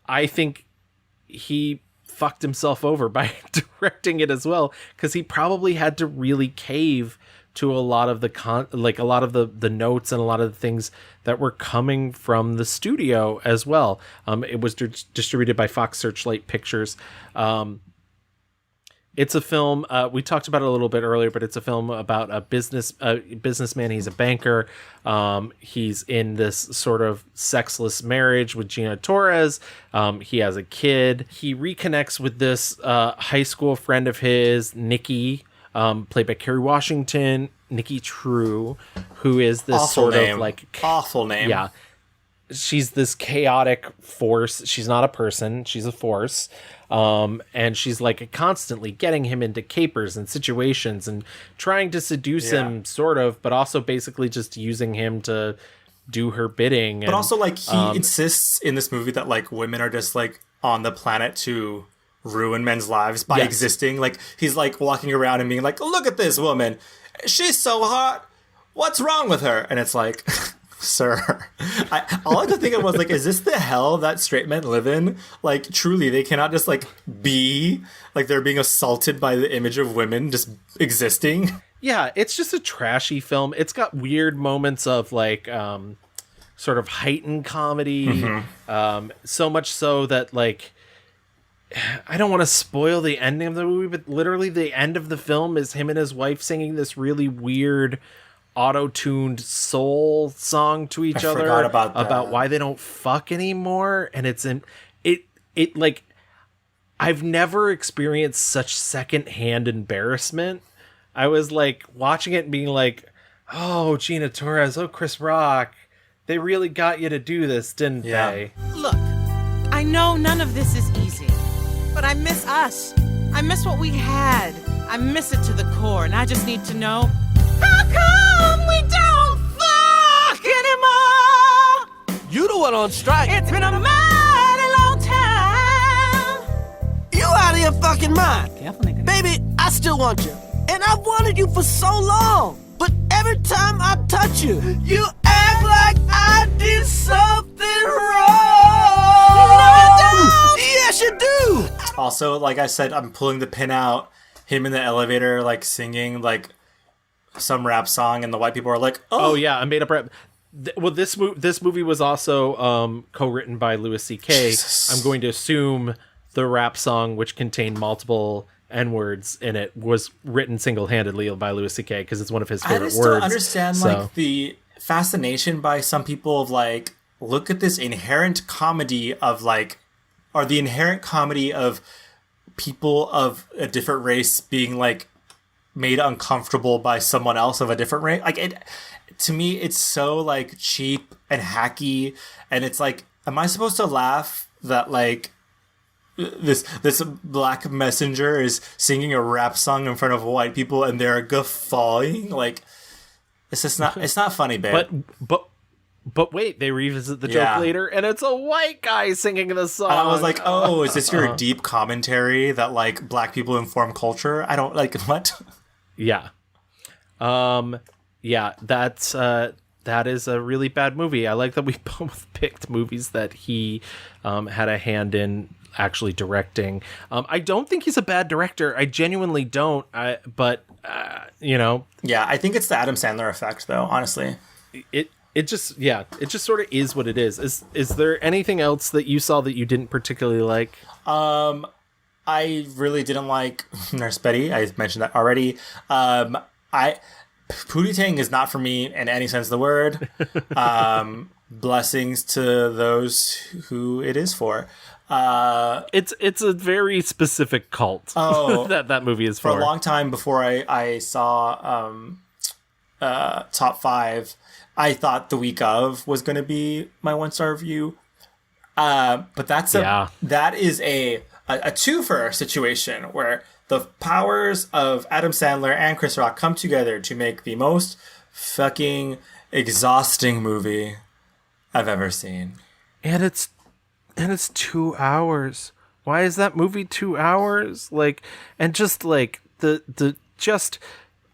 I think he fucked himself over by directing it as well, because he probably had to really cave to a lot of the notes and a lot of the things that were coming from the studio as well. It was distributed by Fox Searchlight Pictures. It's a film, we talked about it a little bit earlier, but it's a film about a businessman. He's a banker. He's in this sort of sexless marriage with Gina Torres. He has a kid. He reconnects with this high school friend of his, Nikki, played by Kerry Washington, Nikki True, who is this awful sort name. of like... Awful name. Yeah. She's this chaotic force. She's not a person. She's a force. And she's like constantly getting him into capers and situations and trying to seduce him, sort of, but also basically just using him to do her bidding. But also, like, he insists in this movie that, like, women are just, like, on the planet to ruin men's lives by existing. Like, he's, like, walking around and being like, look at this woman. She's so hot. What's wrong with her? And it's like... Sir, all I could think of was like, is this the hell that straight men live in? Like, truly, they cannot just like be like they're being assaulted by the image of women just existing. Yeah, it's just a trashy film. It's got weird moments of like sort of heightened comedy, so much so that like I don't want to spoil the ending of the movie, but literally the end of the film is him and his wife singing this really weird auto-tuned soul song to each other about why they don't fuck anymore. And it's it like, I've never experienced such secondhand embarrassment. I was like watching it and being like, oh, Gina Torres, oh, Chris Rock, they really got you to do this, didn't they? Look, I know none of this is easy, but I miss us. I miss what we had. I miss it to the core, and I just need to know, how come we don't fuck anymore? You the one on strike. It's been a mighty long time. You out of your fucking mind. Careful, nigga. Baby, I still want you. And I've wanted you for so long. But every time I touch you, you act like I did something wrong. No, you don't. Yes, you do. Also, like I said, I'm pulling the pin out. Him in the elevator, like singing like some rap song, and the white people are like, "Oh, yeah, I made up rap." Well, this movie was also co-written by Louis C.K. Jesus. I'm going to assume the rap song, which contained multiple N-words in it, was written single-handedly by Louis C.K. because it's one of his favorite I just words. don't understand like the fascination by some people of like, look at this inherent comedy of like, or the inherent comedy of people of a different race being like made uncomfortable by someone else of a different race. Like, it, to me, it's so like cheap and hacky, and it's like, am I supposed to laugh that like this black messenger is singing a rap song in front of white people and they're guffawing? Like, it's just not, it's not funny, babe. But wait, they revisit the joke later, and it's a white guy singing the song. And I was like, oh, is this your deep commentary that like black people inform culture? I don't like what. Yeah. Yeah, that is a really bad movie. I like that we both picked movies that he had a hand in actually directing. I don't think he's a bad director. I genuinely don't. But you know. Yeah, I think it's the Adam Sandler effect, though, honestly. It just sort of is what it is. Is there anything else that you saw that you didn't particularly like? I really didn't like Nurse Betty. I mentioned that already. Pootie Tang is not for me in any sense of the word. Blessings to those who it is for. It's a very specific cult that movie is for. For a long time before I saw Top 5, I thought The Week Of was going to be my 1-star review. But that is a twofer situation where the powers of Adam Sandler and Chris Rock come together to make the most fucking exhausting movie I've ever seen. And it's 2 hours. Why is that movie 2 hours? Like, and just like the just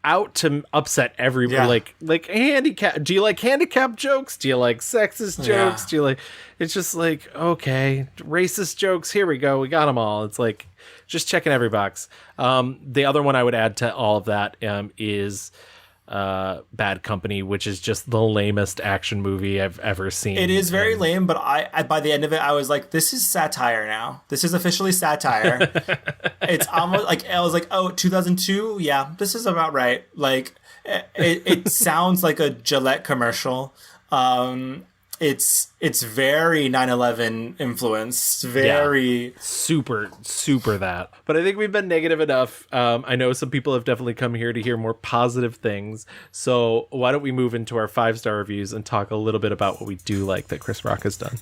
out to upset everybody. Like handicap. Do you like handicap jokes? Do you like sexist jokes? Yeah. Do you like? It's just like, okay, racist jokes. Here we go. We got them all. It's like just checking every box. The other one I would add to all of that is Bad Company, which is just the lamest action movie I've ever seen. It is very lame, but I by the end of it, I was like, this is satire now. This is officially satire. It's almost like, I was like, oh, 2002? Yeah, this is about right. Like, it sounds like a Gillette commercial. It's very 9/11 influenced, very super that. But I think we've been negative enough. I know some people have definitely come here to hear more positive things. So why don't we move into our 5-star reviews and talk a little bit about what we do like that Chris Rock has done.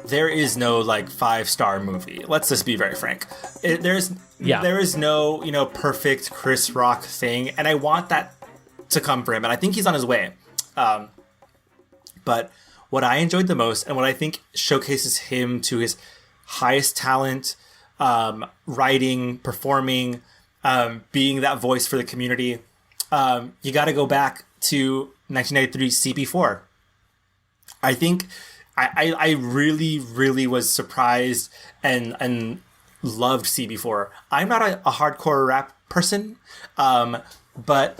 There is no like 5-star movie. Let's just be very frank. There is no perfect Chris Rock thing, and I want that to come for him, and I think he's on his way. But what I enjoyed the most, and what I think showcases him to his highest talent, writing, performing, being that voice for the community, you got to go back to 1993 CP4. I think I really, really was surprised and loved CB4. I'm not a hardcore rap person, but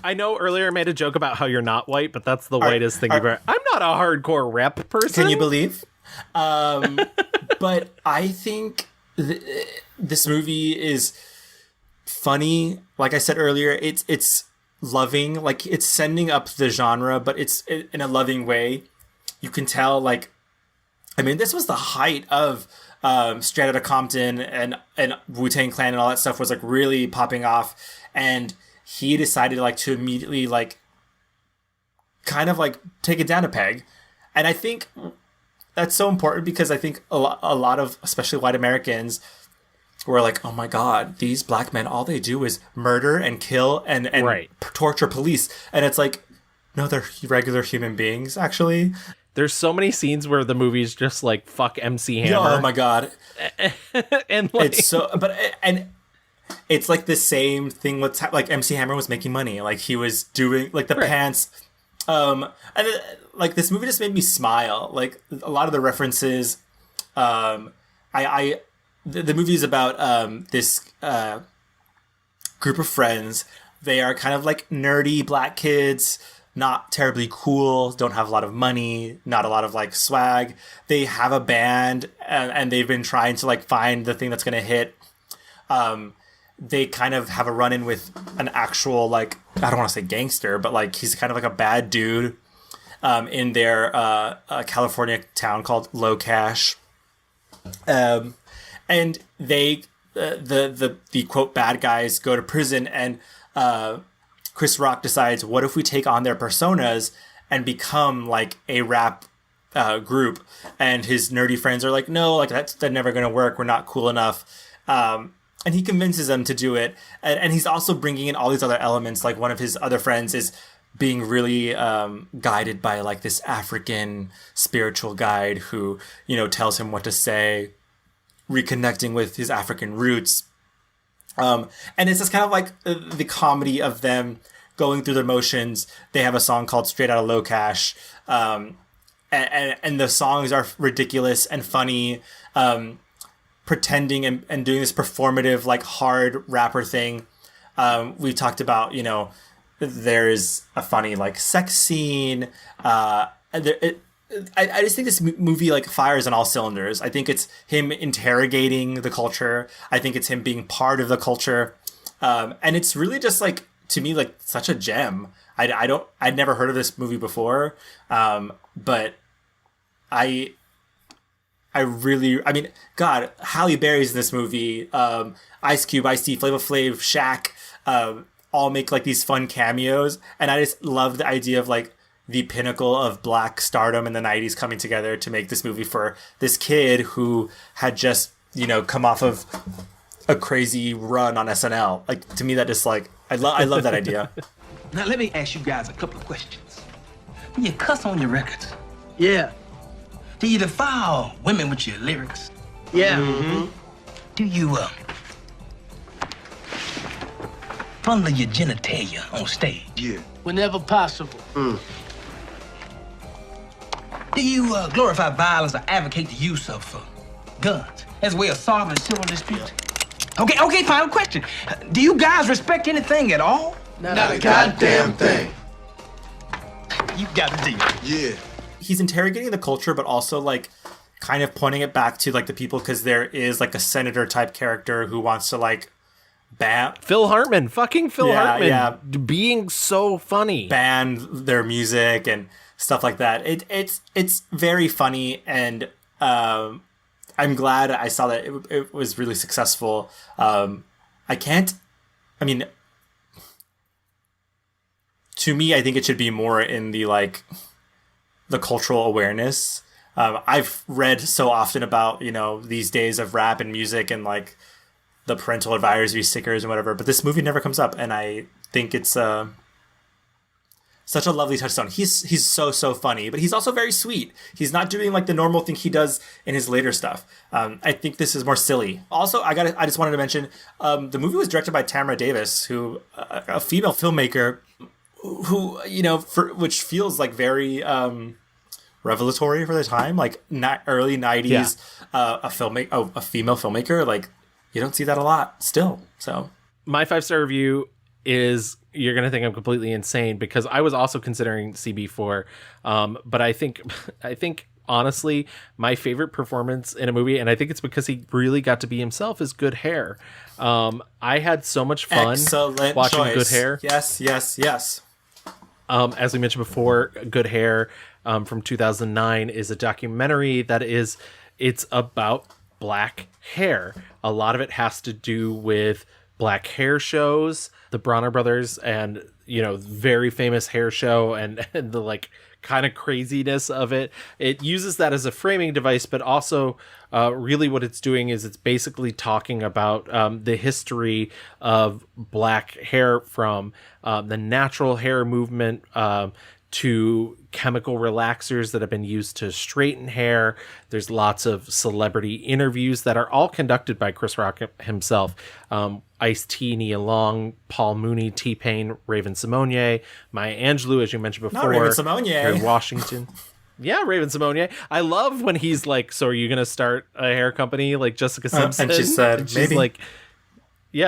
I know earlier I made a joke about how you're not white, but that's the whitest thing you've ever. I'm not a hardcore rap person. Can you believe? But I think this movie is funny. Like I said earlier, it's loving. Like, it's sending up the genre, but it's in a loving way. You can tell, like, I mean, this was the height of Straight Outta Compton and Wu-Tang Clan and all that stuff was like really popping off, and he decided like to immediately like kind of like take it down a peg. And I think that's so important because I think a lot of especially white Americans were like, oh my God, these black men, all they do is murder and kill and torture police. And it's like, no, they're regular human beings, actually. There's so many scenes where the movie's just like, fuck MC Hammer. Oh my God. And like, it's so, and it's like the same thing with like MC Hammer was making money. Like, he was doing like the pants. And like, this movie just made me smile. Like, a lot of the references, the movie is about this group of friends. They are kind of like nerdy black kids, not terribly cool, don't have a lot of money, not a lot of like swag. They have a band and they've been trying to like find the thing that's going to hit. They kind of have a run-in with an actual, like, I don't want to say gangster, but like he's kind of like a bad dude in their California town called Low Cash. And they, the quote bad guys go to prison, and Chris Rock decides, what if we take on their personas and become like a rap group? And his nerdy friends are like, no, like that's never going to work. We're not cool enough. And he convinces them to do it. And he's also bringing in all these other elements. Like, one of his other friends is being really guided by like this African spiritual guide who, you know, tells him what to say, reconnecting with his African roots. And it's just kind of like the comedy of them going through their motions. They have a song called Straight Outta Low Cash. And the songs are ridiculous and funny, pretending and doing this performative, like, hard rapper thing. We talked about, you know, there's a funny, like, sex scene. I just think this movie, like, fires on all cylinders. I think it's him interrogating the culture. I think it's him being part of the culture. And it's really just, like, to me, like, such a gem. I'd never heard of this movie before. But I mean, God, Halle Berry's in this movie. Ice Cube, Ice-T, Flavor Flav, Shaq, all make like these fun cameos. And I just love the idea of like the pinnacle of black stardom in the 90s coming together to make this movie for this kid who had just, you know, come off of a crazy run on SNL. Like, to me, that just like I love that idea. Now, let me ask you guys a couple of questions. Do you cuss on your records? Yeah. Do you defile women with your lyrics? Yeah. Do you, fondle your genitalia on stage? Yeah. Whenever possible. Do you glorify violence or advocate the use of guns as a way of solving civil disputes? Okay, final question. Do you guys respect anything at all? Not a goddamn thing. You got the deal. Yeah. He's interrogating the culture, but also like kind of pointing it back to like the people, because there is like a senator type character who wants to like Phil Hartman, fucking Phil Hartman, being so funny, ban their music and stuff like that. It's very funny, and I'm glad I saw that it was really successful. To me, I think it should be more in the like the cultural awareness. I've read so often about, these days of rap and music and like the parental advisory stickers and whatever, but this movie never comes up, and I think it's such a lovely touchstone. He's so funny, but he's also very sweet. He's not doing like the normal thing he does in his later stuff. I think this is more silly. Also, I just wanted to mention the movie was directed by Tamara Davis, who a female filmmaker who which feels like very revelatory for the time, like early 90s. A female filmmaker, like you don't see that a lot still. So my 5-star review is, you're going to think I'm completely insane, because I was also considering CB4. But I think honestly, my favorite performance in a movie, and I think it's because he really got to be himself, is Good Hair. I had so much fun watching choice. Good Hair. Yes. As we mentioned before, Good Hair from 2009 is a documentary that it's about black hair. A lot of it has to do with black hair shows, the Bronner brothers, and very famous hair show, and the like kind of craziness of it. It uses that as a framing device, but also really what it's doing is it's basically talking about the history of black hair from the natural hair movement to chemical relaxers that have been used to straighten hair. There's lots of celebrity interviews that are all conducted by Chris Rock himself. Ice-T, Nia Long, Paul Mooney, T-Pain, Raven-Symoné, Maya Angelou, as you mentioned before. Not Raven-Symoné. Kerry Washington. Yeah, Raven-Symoné. I love when he's like, so are you going to start a hair company like Jessica Simpson? And she said, maybe.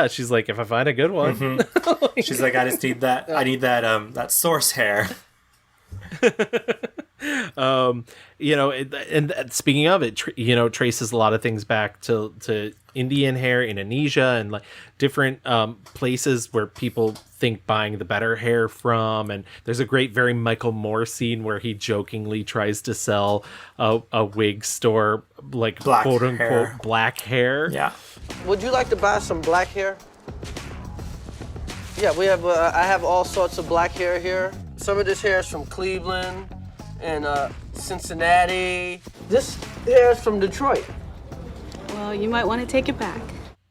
She's like, if I find a good one. Mm-hmm. She's like, I just need that. I need that source hair. And speaking of it, traces a lot of things back to Indian hair, Indonesia, and like different places where people think buying the better hair from. And there's a great, very Michael Moore scene where he jokingly tries to sell a wig store like black quote unquote hair. Black hair. Yeah. Would you like to buy some black hair? Yeah, we have. I have all sorts of black hair here. Some of this hair is from Cleveland and Cincinnati. This hair is from Detroit. Well, you might want to take it back.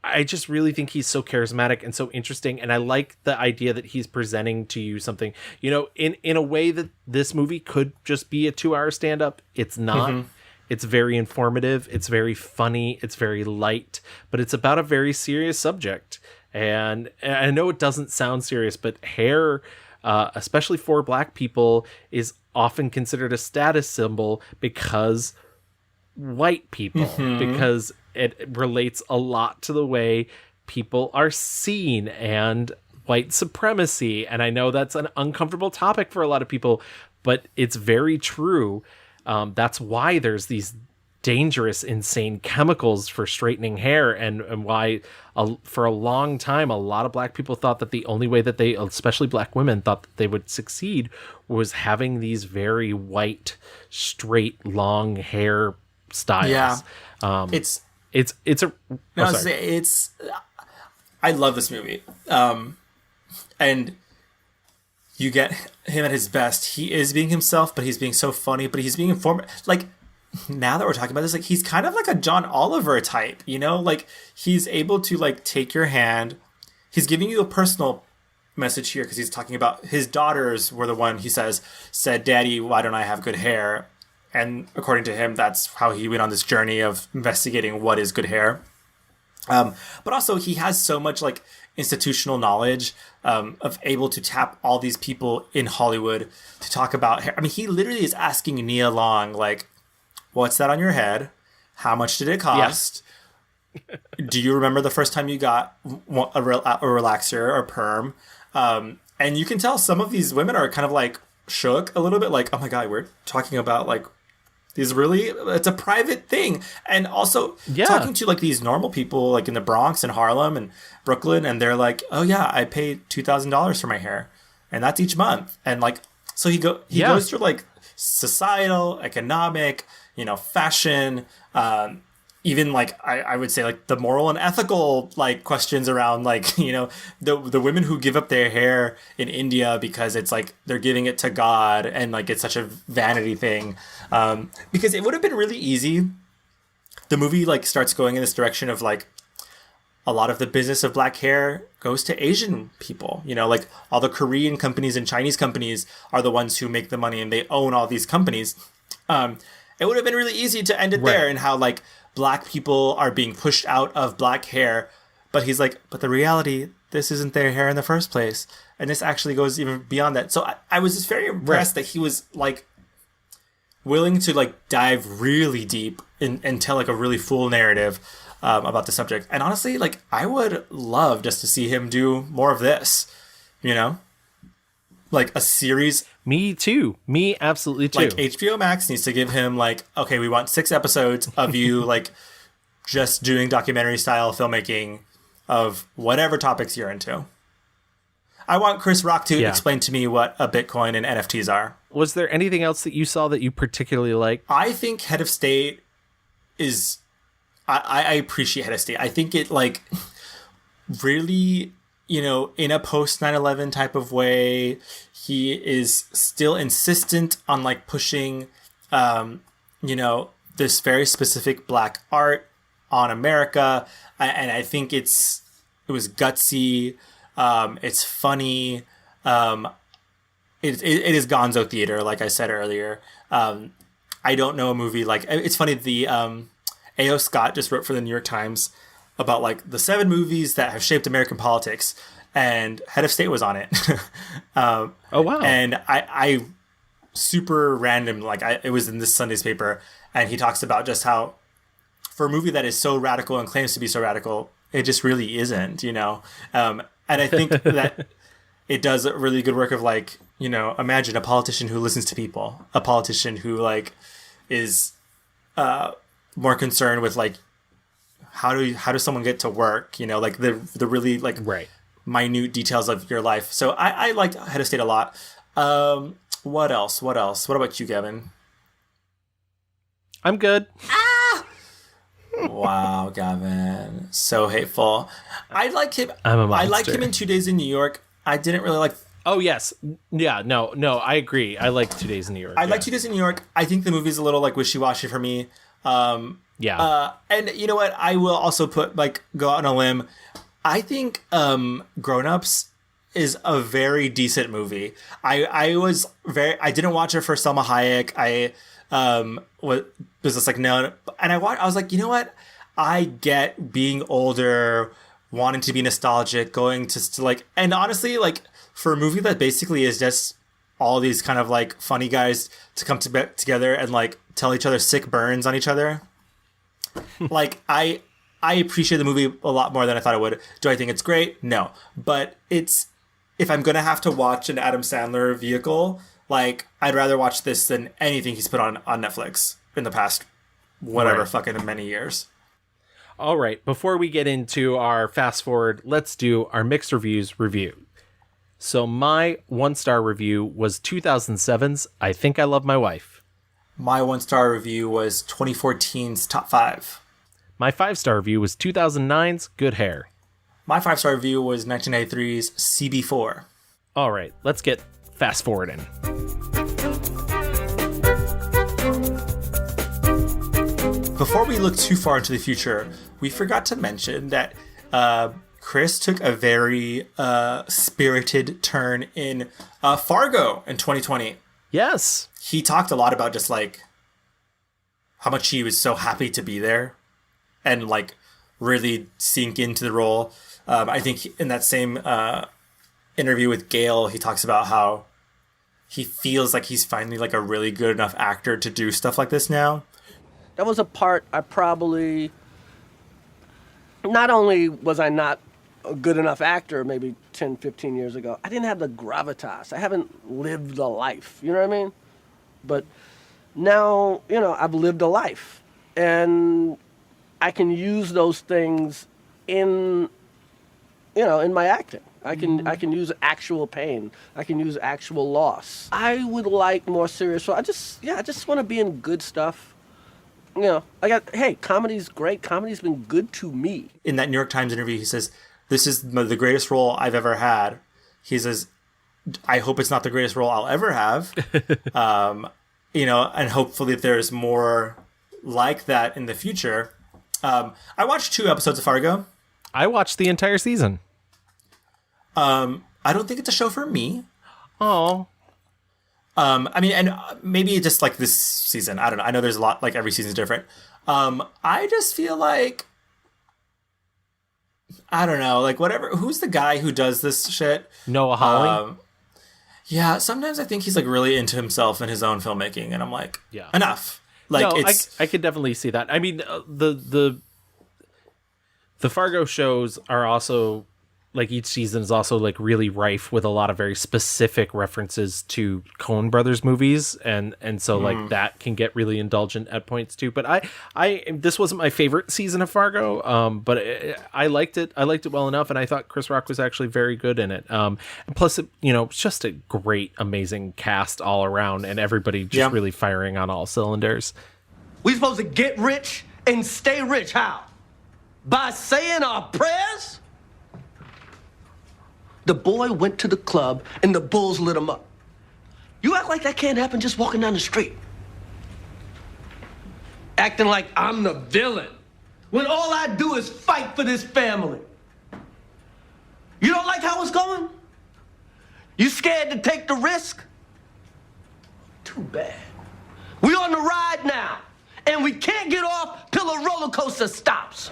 I just really think he's so charismatic and so interesting, and I like the idea that he's presenting to you something, in a way that this movie could just be a 2-hour stand-up. It's not. Mm-hmm. It's very informative. It's very funny. It's very light, but it's about a very serious subject. And I know it doesn't sound serious, but hair, especially for black people, is often considered a status symbol because white people, because it relates a lot to the way people are seen and white supremacy. And I know that's an uncomfortable topic for a lot of people, but it's very true. That's why there's these dangerous, insane chemicals for straightening hair, and why for a long time a lot of black people thought that the only way that they, especially black women, thought that they would succeed was having these very white, straight, long hair styles. Yeah. I love this movie. And you get him at his best. He is being himself, but he's being so funny, but he's being informative. Like, now that we're talking about this, like, he's kind of like a John Oliver type, like he's able to like take your hand. He's giving you a personal message here because he's talking about his daughters were the one, he said, "Daddy, why don't I have good hair?" And according to him, that's how he went on this journey of investigating what is good hair. But also he has so much like institutional knowledge of able to tap all these people in Hollywood to talk about hair. I mean, he literally is asking Nia Long, like, what's that on your head? How much did it cost? Yeah. Do you remember the first time you got a relaxer or perm? And you can tell some of these women are kind of like shook a little bit, like, oh my God, we're talking about like these really, it's a private thing. And also talking to like these normal people like in the Bronx and Harlem and Brooklyn, and they're like, oh yeah, I paid $2,000 for my hair, and that's each month. And like, so he goes through like societal, economic, fashion, even like I would say like the moral and ethical like questions around like, the women who give up their hair in India because it's like they're giving it to God and like it's such a vanity thing. Because it would have been really easy. The movie like starts going in this direction of like a lot of the business of black hair goes to Asian people, like all the Korean companies and Chinese companies are the ones who make the money and they own all these companies. It would have been really easy to end it there, and how like black people are being pushed out of black hair. But he's like, but the reality, this isn't their hair in the first place. And this actually goes even beyond that. So I was just very impressed that he was like willing to like dive really deep and tell like a really full narrative about the subject. And honestly, like I would love just to see him do more of this, like a series. Me too. Me absolutely too. Like HBO Max needs to give him like, okay, we want 6 episodes of you like just doing documentary style filmmaking of whatever topics you're into. I want Chris Rock to explain to me what a Bitcoin and NFTs are. Was there anything else that you saw that you particularly liked? I think Head of State is... I appreciate Head of State. I think it like really... in a post 9/11 type of way, he is still insistent on like pushing, this very specific black art on America. And I think it was gutsy. It's funny. It is gonzo theater, like I said earlier. I don't know a movie like, it's funny. The A.O. Scott just wrote for the New York Times about like the 7 movies that have shaped American politics, and Head of State was on it. Oh wow! And I super random, like it was in this Sunday's paper, and he talks about just how for a movie that is so radical and claims to be so radical, it just really isn't, And I think that it does a really good work of like, imagine a politician who listens to people, a politician who like is more concerned with like, how does someone get to work? Like the really like minute details of your life. So I liked Head of State a lot. What else? What about you, Gavin? I'm good. Wow, Gavin, so hateful. I like him. I'm a monster. I like him in 2 Days in New York. I didn't really like. Oh yes, yeah, no, I agree. I like 2 Days in New York. I like 2 Days in New York. I think the movie's a little like wishy-washy for me. Yeah. And you know what? I will also go out on a limb. I think Grown Ups is a very decent movie. I didn't watch it for Selma Hayek. I was just like, no. And I was like, you know what? I get being older, wanting to be nostalgic, going to like, and honestly, like for a movie that basically is just all these kind of like funny guys to come together and like tell each other sick burns on each other. Like I appreciate the movie a lot more than I thought I would. Do I think it's great? No. But if I'm going to have to watch an Adam Sandler vehicle, like I'd rather watch this than anything he's put on Netflix in the past, fucking many years. All right. Before we get into our fast forward, let's do our mixed reviews review. So my 1-star review was 2007's I Think I Love My Wife. My 1-star review was 2014's Top 5. My 5-star review was 2009's Good Hair. My 5-star review was 1993's CB4. All right, let's get fast forwarding. Before we look too far into the future, we forgot to mention that Chris took a very spirited turn in Fargo in 2020. Yes. He talked a lot about just like how much he was so happy to be there and like really sink into the role. I think in that same interview with Gail, he talks about how he feels like he's finally like a really good enough actor to do stuff like this now. That was a part I probably, not only was I not a good enough actor maybe 10, 15 years ago, I didn't have the gravitas. I haven't lived a life, you know what I mean? But now, you know, I've lived a life and I can use those things in, you know, in my acting. I can use actual pain. I can use actual loss. I would like more serious. I just want to be in good stuff. You know, hey, comedy's great. Comedy's been good to me. In that New York Times interview, he says, "This is the greatest role I've ever had." He says, "I hope it's not the greatest role I'll ever have." You know, and hopefully there's more like that in the future. I watched 2 episodes of Fargo. I watched the entire season. I don't think it's a show for me. Oh. I mean, and maybe just like this season. I don't know. I know there's a lot, like every season's different. I just feel like, I don't know, like whatever. Who's the guy who does this shit? Noah Hawley? Yeah, sometimes I think he's like really into himself and his own filmmaking. And I'm like, yeah, enough. Like, no, it's... I could definitely see that. I mean, the Fargo shows are also, like, each season is also like really rife with a lot of very specific references to Coen Brothers movies, and so like that can get really indulgent at points too. But I this wasn't my favorite season of Fargo, but I liked it. I liked it well enough, and I thought Chris Rock was actually very good in it. And plus, it's just a great, amazing cast all around, and everybody just really firing on all cylinders. We supposed to get rich and stay rich. How? By saying our prayers? The boy went to the club and the bulls lit him up. You act like that can't happen just walking down the street. Acting like I'm the villain when all I do is fight for this family. You don't like how it's going? You scared to take the risk? Too bad. We on the ride now, and we can't get off till the roller coaster stops.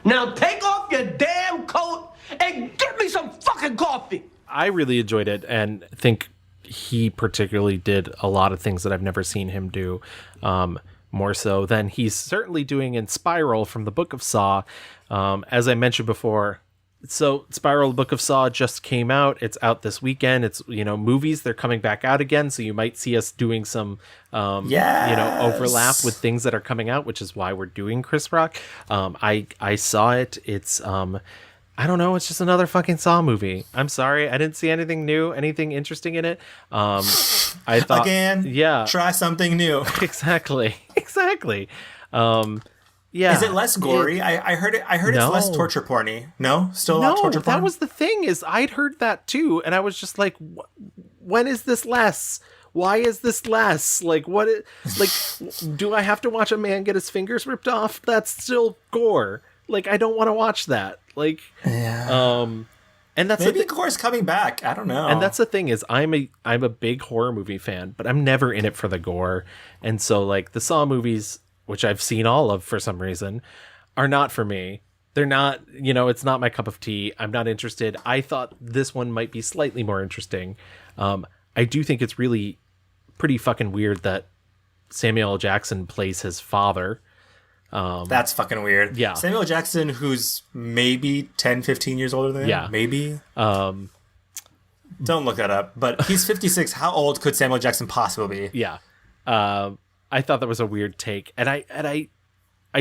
Now take off your damn coat and get me some fucking coffee. I really enjoyed it, and think he particularly did a lot of things that I've never seen him do, more so than he's certainly doing in Spiral from the Book of Saw. As I mentioned before, so Spiral, the Book of Saw just came out. It's out this weekend. It's, movies, they're coming back out again, so you might see us doing some overlap with things that are coming out, which is why we're doing Chris Rock. I saw it. It's I don't know, it's just another fucking Saw movie. I'm sorry, I didn't see anything new, anything interesting in it. I thought, try something new. Exactly. Yeah. Is it less gory? I heard it. It's less torture porny. No, still a lot of torture porn. That was the thing. Is I'd heard that too, and I was just like, when is this less? Why is this less? Like, do I have to watch a man get his fingers ripped off? That's still gore. Like, I don't want to watch that. Like, and that's maybe gore's coming back. I don't know. And that's the thing is, I'm a big horror movie fan, but I'm never in it for the gore. And so, like, the Saw movies, which I've seen all of for some reason, are not for me. They're not, it's not my cup of tea. I'm not interested. I thought this one might be slightly more interesting. I do think it's really pretty fucking weird that Samuel L. Jackson plays his father. That's fucking weird. Yeah. Samuel L. Jackson, who's maybe 10, 15 years older than him. Yeah. Maybe. Don't look that up. But he's 56. How old could Samuel L. Jackson possibly be? Yeah. I thought that was a weird take. And I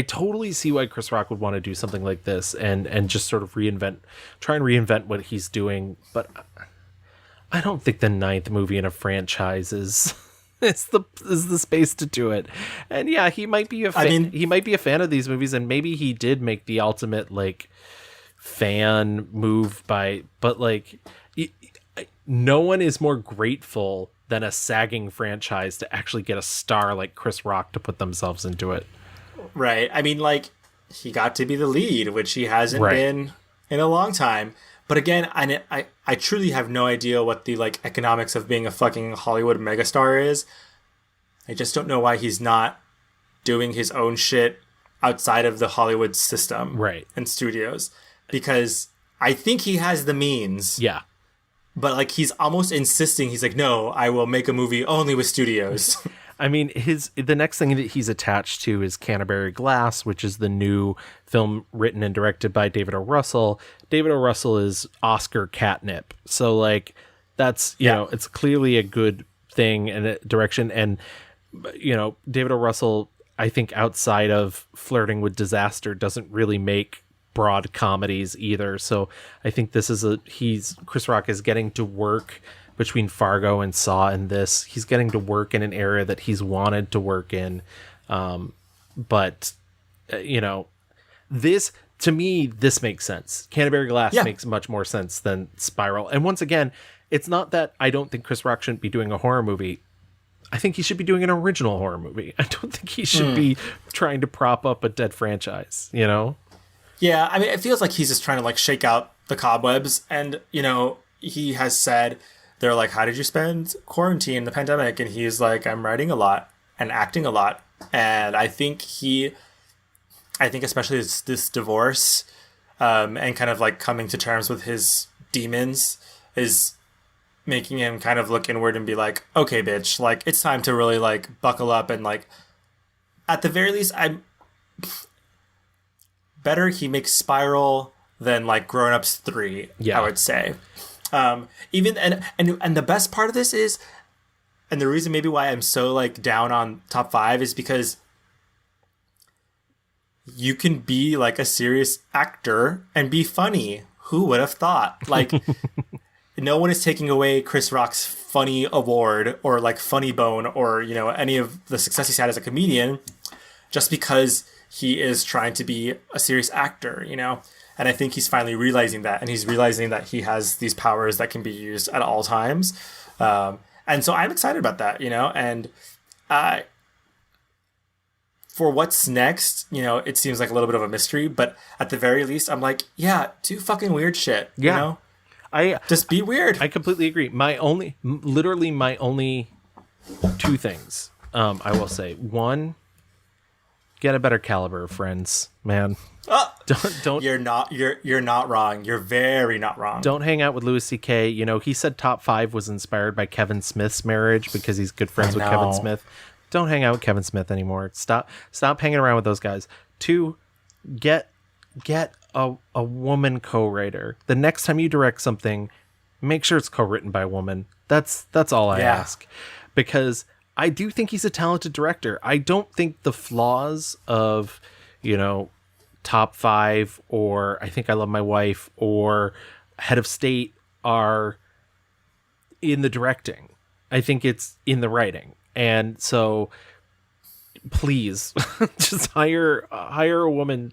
totally see why Chris Rock would want to do something like this and just sort of try and reinvent what he's doing. But I don't think the 9th movie in a franchise is the space to do it. And yeah, he might be a fan of these movies, and maybe he did make the ultimate like fan move but like no one is more grateful than a sagging franchise to actually get a star like Chris Rock to put themselves into it. Right. I mean, like, he got to be the lead, which he hasn't been in a long time. But again, I truly have no idea what the like economics of being a fucking Hollywood megastar is. I just don't know why he's not doing his own shit outside of the Hollywood system, right, and studios, because I think he has the means. Yeah. But like he's almost insisting, he's like, no, I will make a movie only with studios. I mean, the next thing that he's attached to is Canterbury Glass, which is the new film written and directed by David O. Russell. David O. Russell is Oscar catnip. So like that's, you know, it's clearly a good thing and a direction. And, you know, David O. Russell, I think outside of Flirting with Disaster, doesn't really make broad comedies either. So I think this is Chris Rock is getting to work between Fargo and Saw and this. He's getting to work in an area that he's wanted to work in. But you know, this, to me, this makes sense. Canterbury Glass makes much more sense than Spiral. And once again, it's not that I don't think Chris Rock shouldn't be doing a horror movie. I think he should be doing an original horror movie. I don't think he should be trying to prop up a dead franchise, you know? Yeah, I mean, it feels like he's just trying to like shake out the cobwebs. And, you know, he has said, they're like, how did you spend quarantine, the pandemic? And he's like, I'm writing a lot and acting a lot. And I think especially this divorce and kind of like coming to terms with his demons is making him kind of look inward and be like, okay, bitch, like it's time to really like buckle up. And like, at the very least, I'm better he makes Spiral than like Grown Ups 3, I would say. Even and the best part of this is, and the reason maybe why I'm so like down on top 5 is because you can be like a serious actor and be funny. Who would have thought? Like, no one is taking away Chris Rock's funny award or like funny bone or, you know, any of the success he's had as a comedian just because he is trying to be a serious actor, you know? And I think he's finally realizing that, and he's realizing that he has these powers that can be used at all times. And so I'm excited about that, you know? And for what's next, you know, it seems like a little bit of a mystery, but at the very least, I'm like, yeah, do fucking weird shit, you know? Just be weird. I completely agree. Literally my only two things I will say. One, get a better caliber of friends, man. Don't. You're not wrong. You're very not wrong. Don't hang out with Louis C.K. You know, he said top 5 was inspired by Kevin Smith's marriage because he's good friends with Kevin Smith. Don't hang out with Kevin Smith anymore. Stop hanging around with those guys. 2, get a woman co-writer. The next time you direct something, make sure it's co-written by a woman. That's all I ask. Because I do think he's a talented director. I don't think the flaws of, you know, Top 5 or I Think I Love My Wife or Head of State are in the directing. I think it's in the writing. And so please just hire a woman.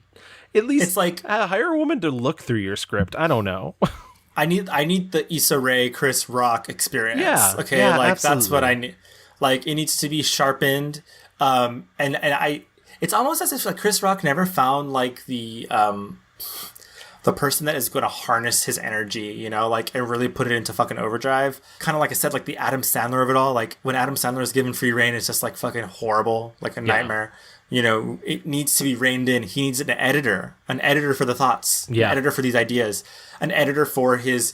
At least it's like hire a woman to look through your script. I don't know. I need the Issa Rae, Chris Rock experience. Yeah. Okay. Yeah, like absolutely. That's what I need. Like it needs to be sharpened. It's almost as if like Chris Rock never found like the person that is going to harness his energy, you know, like and really put it into fucking overdrive. Kind of like I said, like the Adam Sandler of it all. Like when Adam Sandler is given free reign, it's just like fucking horrible, like a nightmare. You know, it needs to be reined in. He needs an editor for the thoughts, an editor for these ideas, an editor for his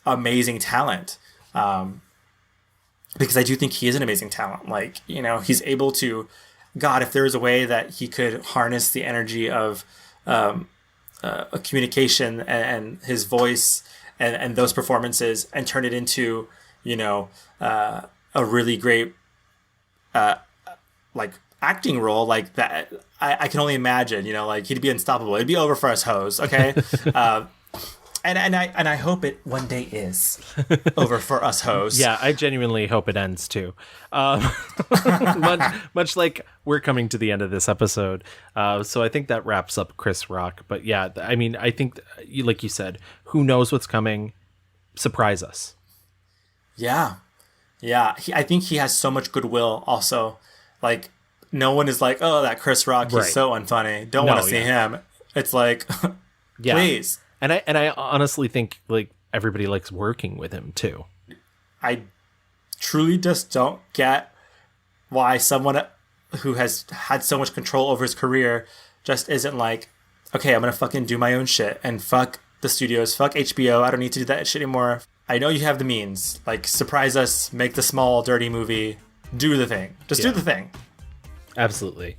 amazing talent. Because I do think he is an amazing talent. Like, you know, he's able to, God, if there was a way that he could harness the energy of a communication and his voice and those performances and turn it into, you know, a really great, like, acting role like that, I can only imagine, you know, like he'd be unstoppable. It'd be over for us hoes, okay? And I hope it one day is over for us hoes. Yeah, I genuinely hope it ends too. Much like we're coming to the end of this episode. So I think that wraps up Chris Rock. But yeah, I mean, I think, like you said, who knows what's coming? Surprise us. Yeah. Yeah. I think he has so much goodwill also. Like, no one is like, oh, that Chris Rock, he's so unfunny. Don't want to see him. It's like, please. And I honestly think like everybody likes working with him too. I truly just don't get why someone who has had so much control over his career just isn't like, okay, I'm gonna fucking do my own shit and fuck the studios, fuck HBO. I don't need to do that shit anymore. I know you have the means. Like, surprise us, make the small, dirty movie, do the thing. Just do the thing. Absolutely.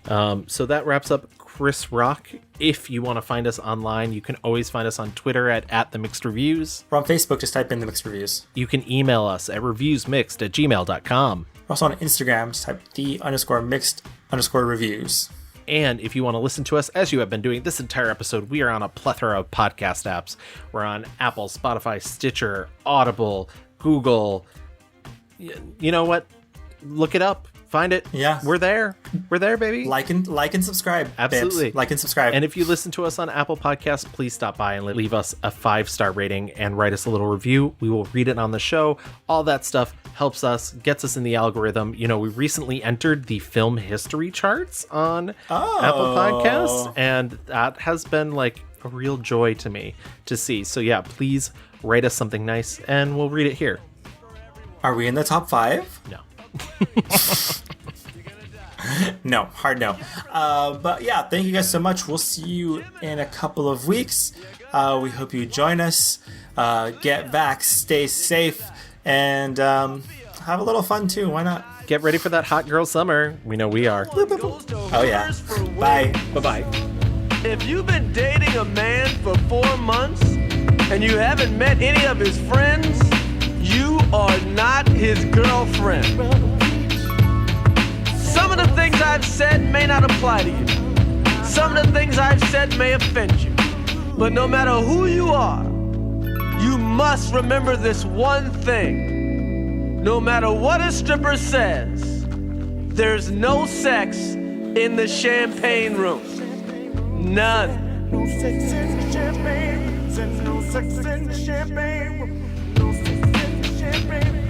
So that wraps up Chris Rock. If you want to find us online, you can always find us on Twitter at The Mixed Reviews. Or on Facebook, just type in The Mixed Reviews. You can email us at reviewsmixed@gmail.com. We're also on Instagram, just type the_mixed_reviews. And if you want to listen to us, as you have been doing this entire episode, we are on a plethora of podcast apps. We're on Apple, Spotify, Stitcher, Audible, Google. You know what? Look it up. Find it. Yeah. We're there. We're there, baby. Like and subscribe. Absolutely. Babes. Like and subscribe. And if you listen to us on Apple Podcasts, please stop by and leave us a 5-star rating and write us a little review. We will read it on the show. All that stuff helps us, gets us in the algorithm. You know, we recently entered the film history charts on Apple Podcasts, and that has been like a real joy to me to see. So yeah, please write us something nice and we'll read it here. Are we in the top 5? No. No, hard no. But yeah, thank you guys so much. We'll see you in a couple of weeks. We hope you join us. Get back, stay safe, and have a little fun too. Why not? Get ready for that hot girl summer. We know we are. Oh yeah. Bye. Bye-bye. If you've been dating a man for 4 months and you haven't met any of his friends, you are not his girlfriend. Some of the things I've said may not apply to you. Some of the things I've said may offend you. But no matter who you are, you must remember this one thing. No matter what a stripper says, there's no sex in the champagne room. None. No sex in the champagne. No sex in the champagne. No sex in the champagne.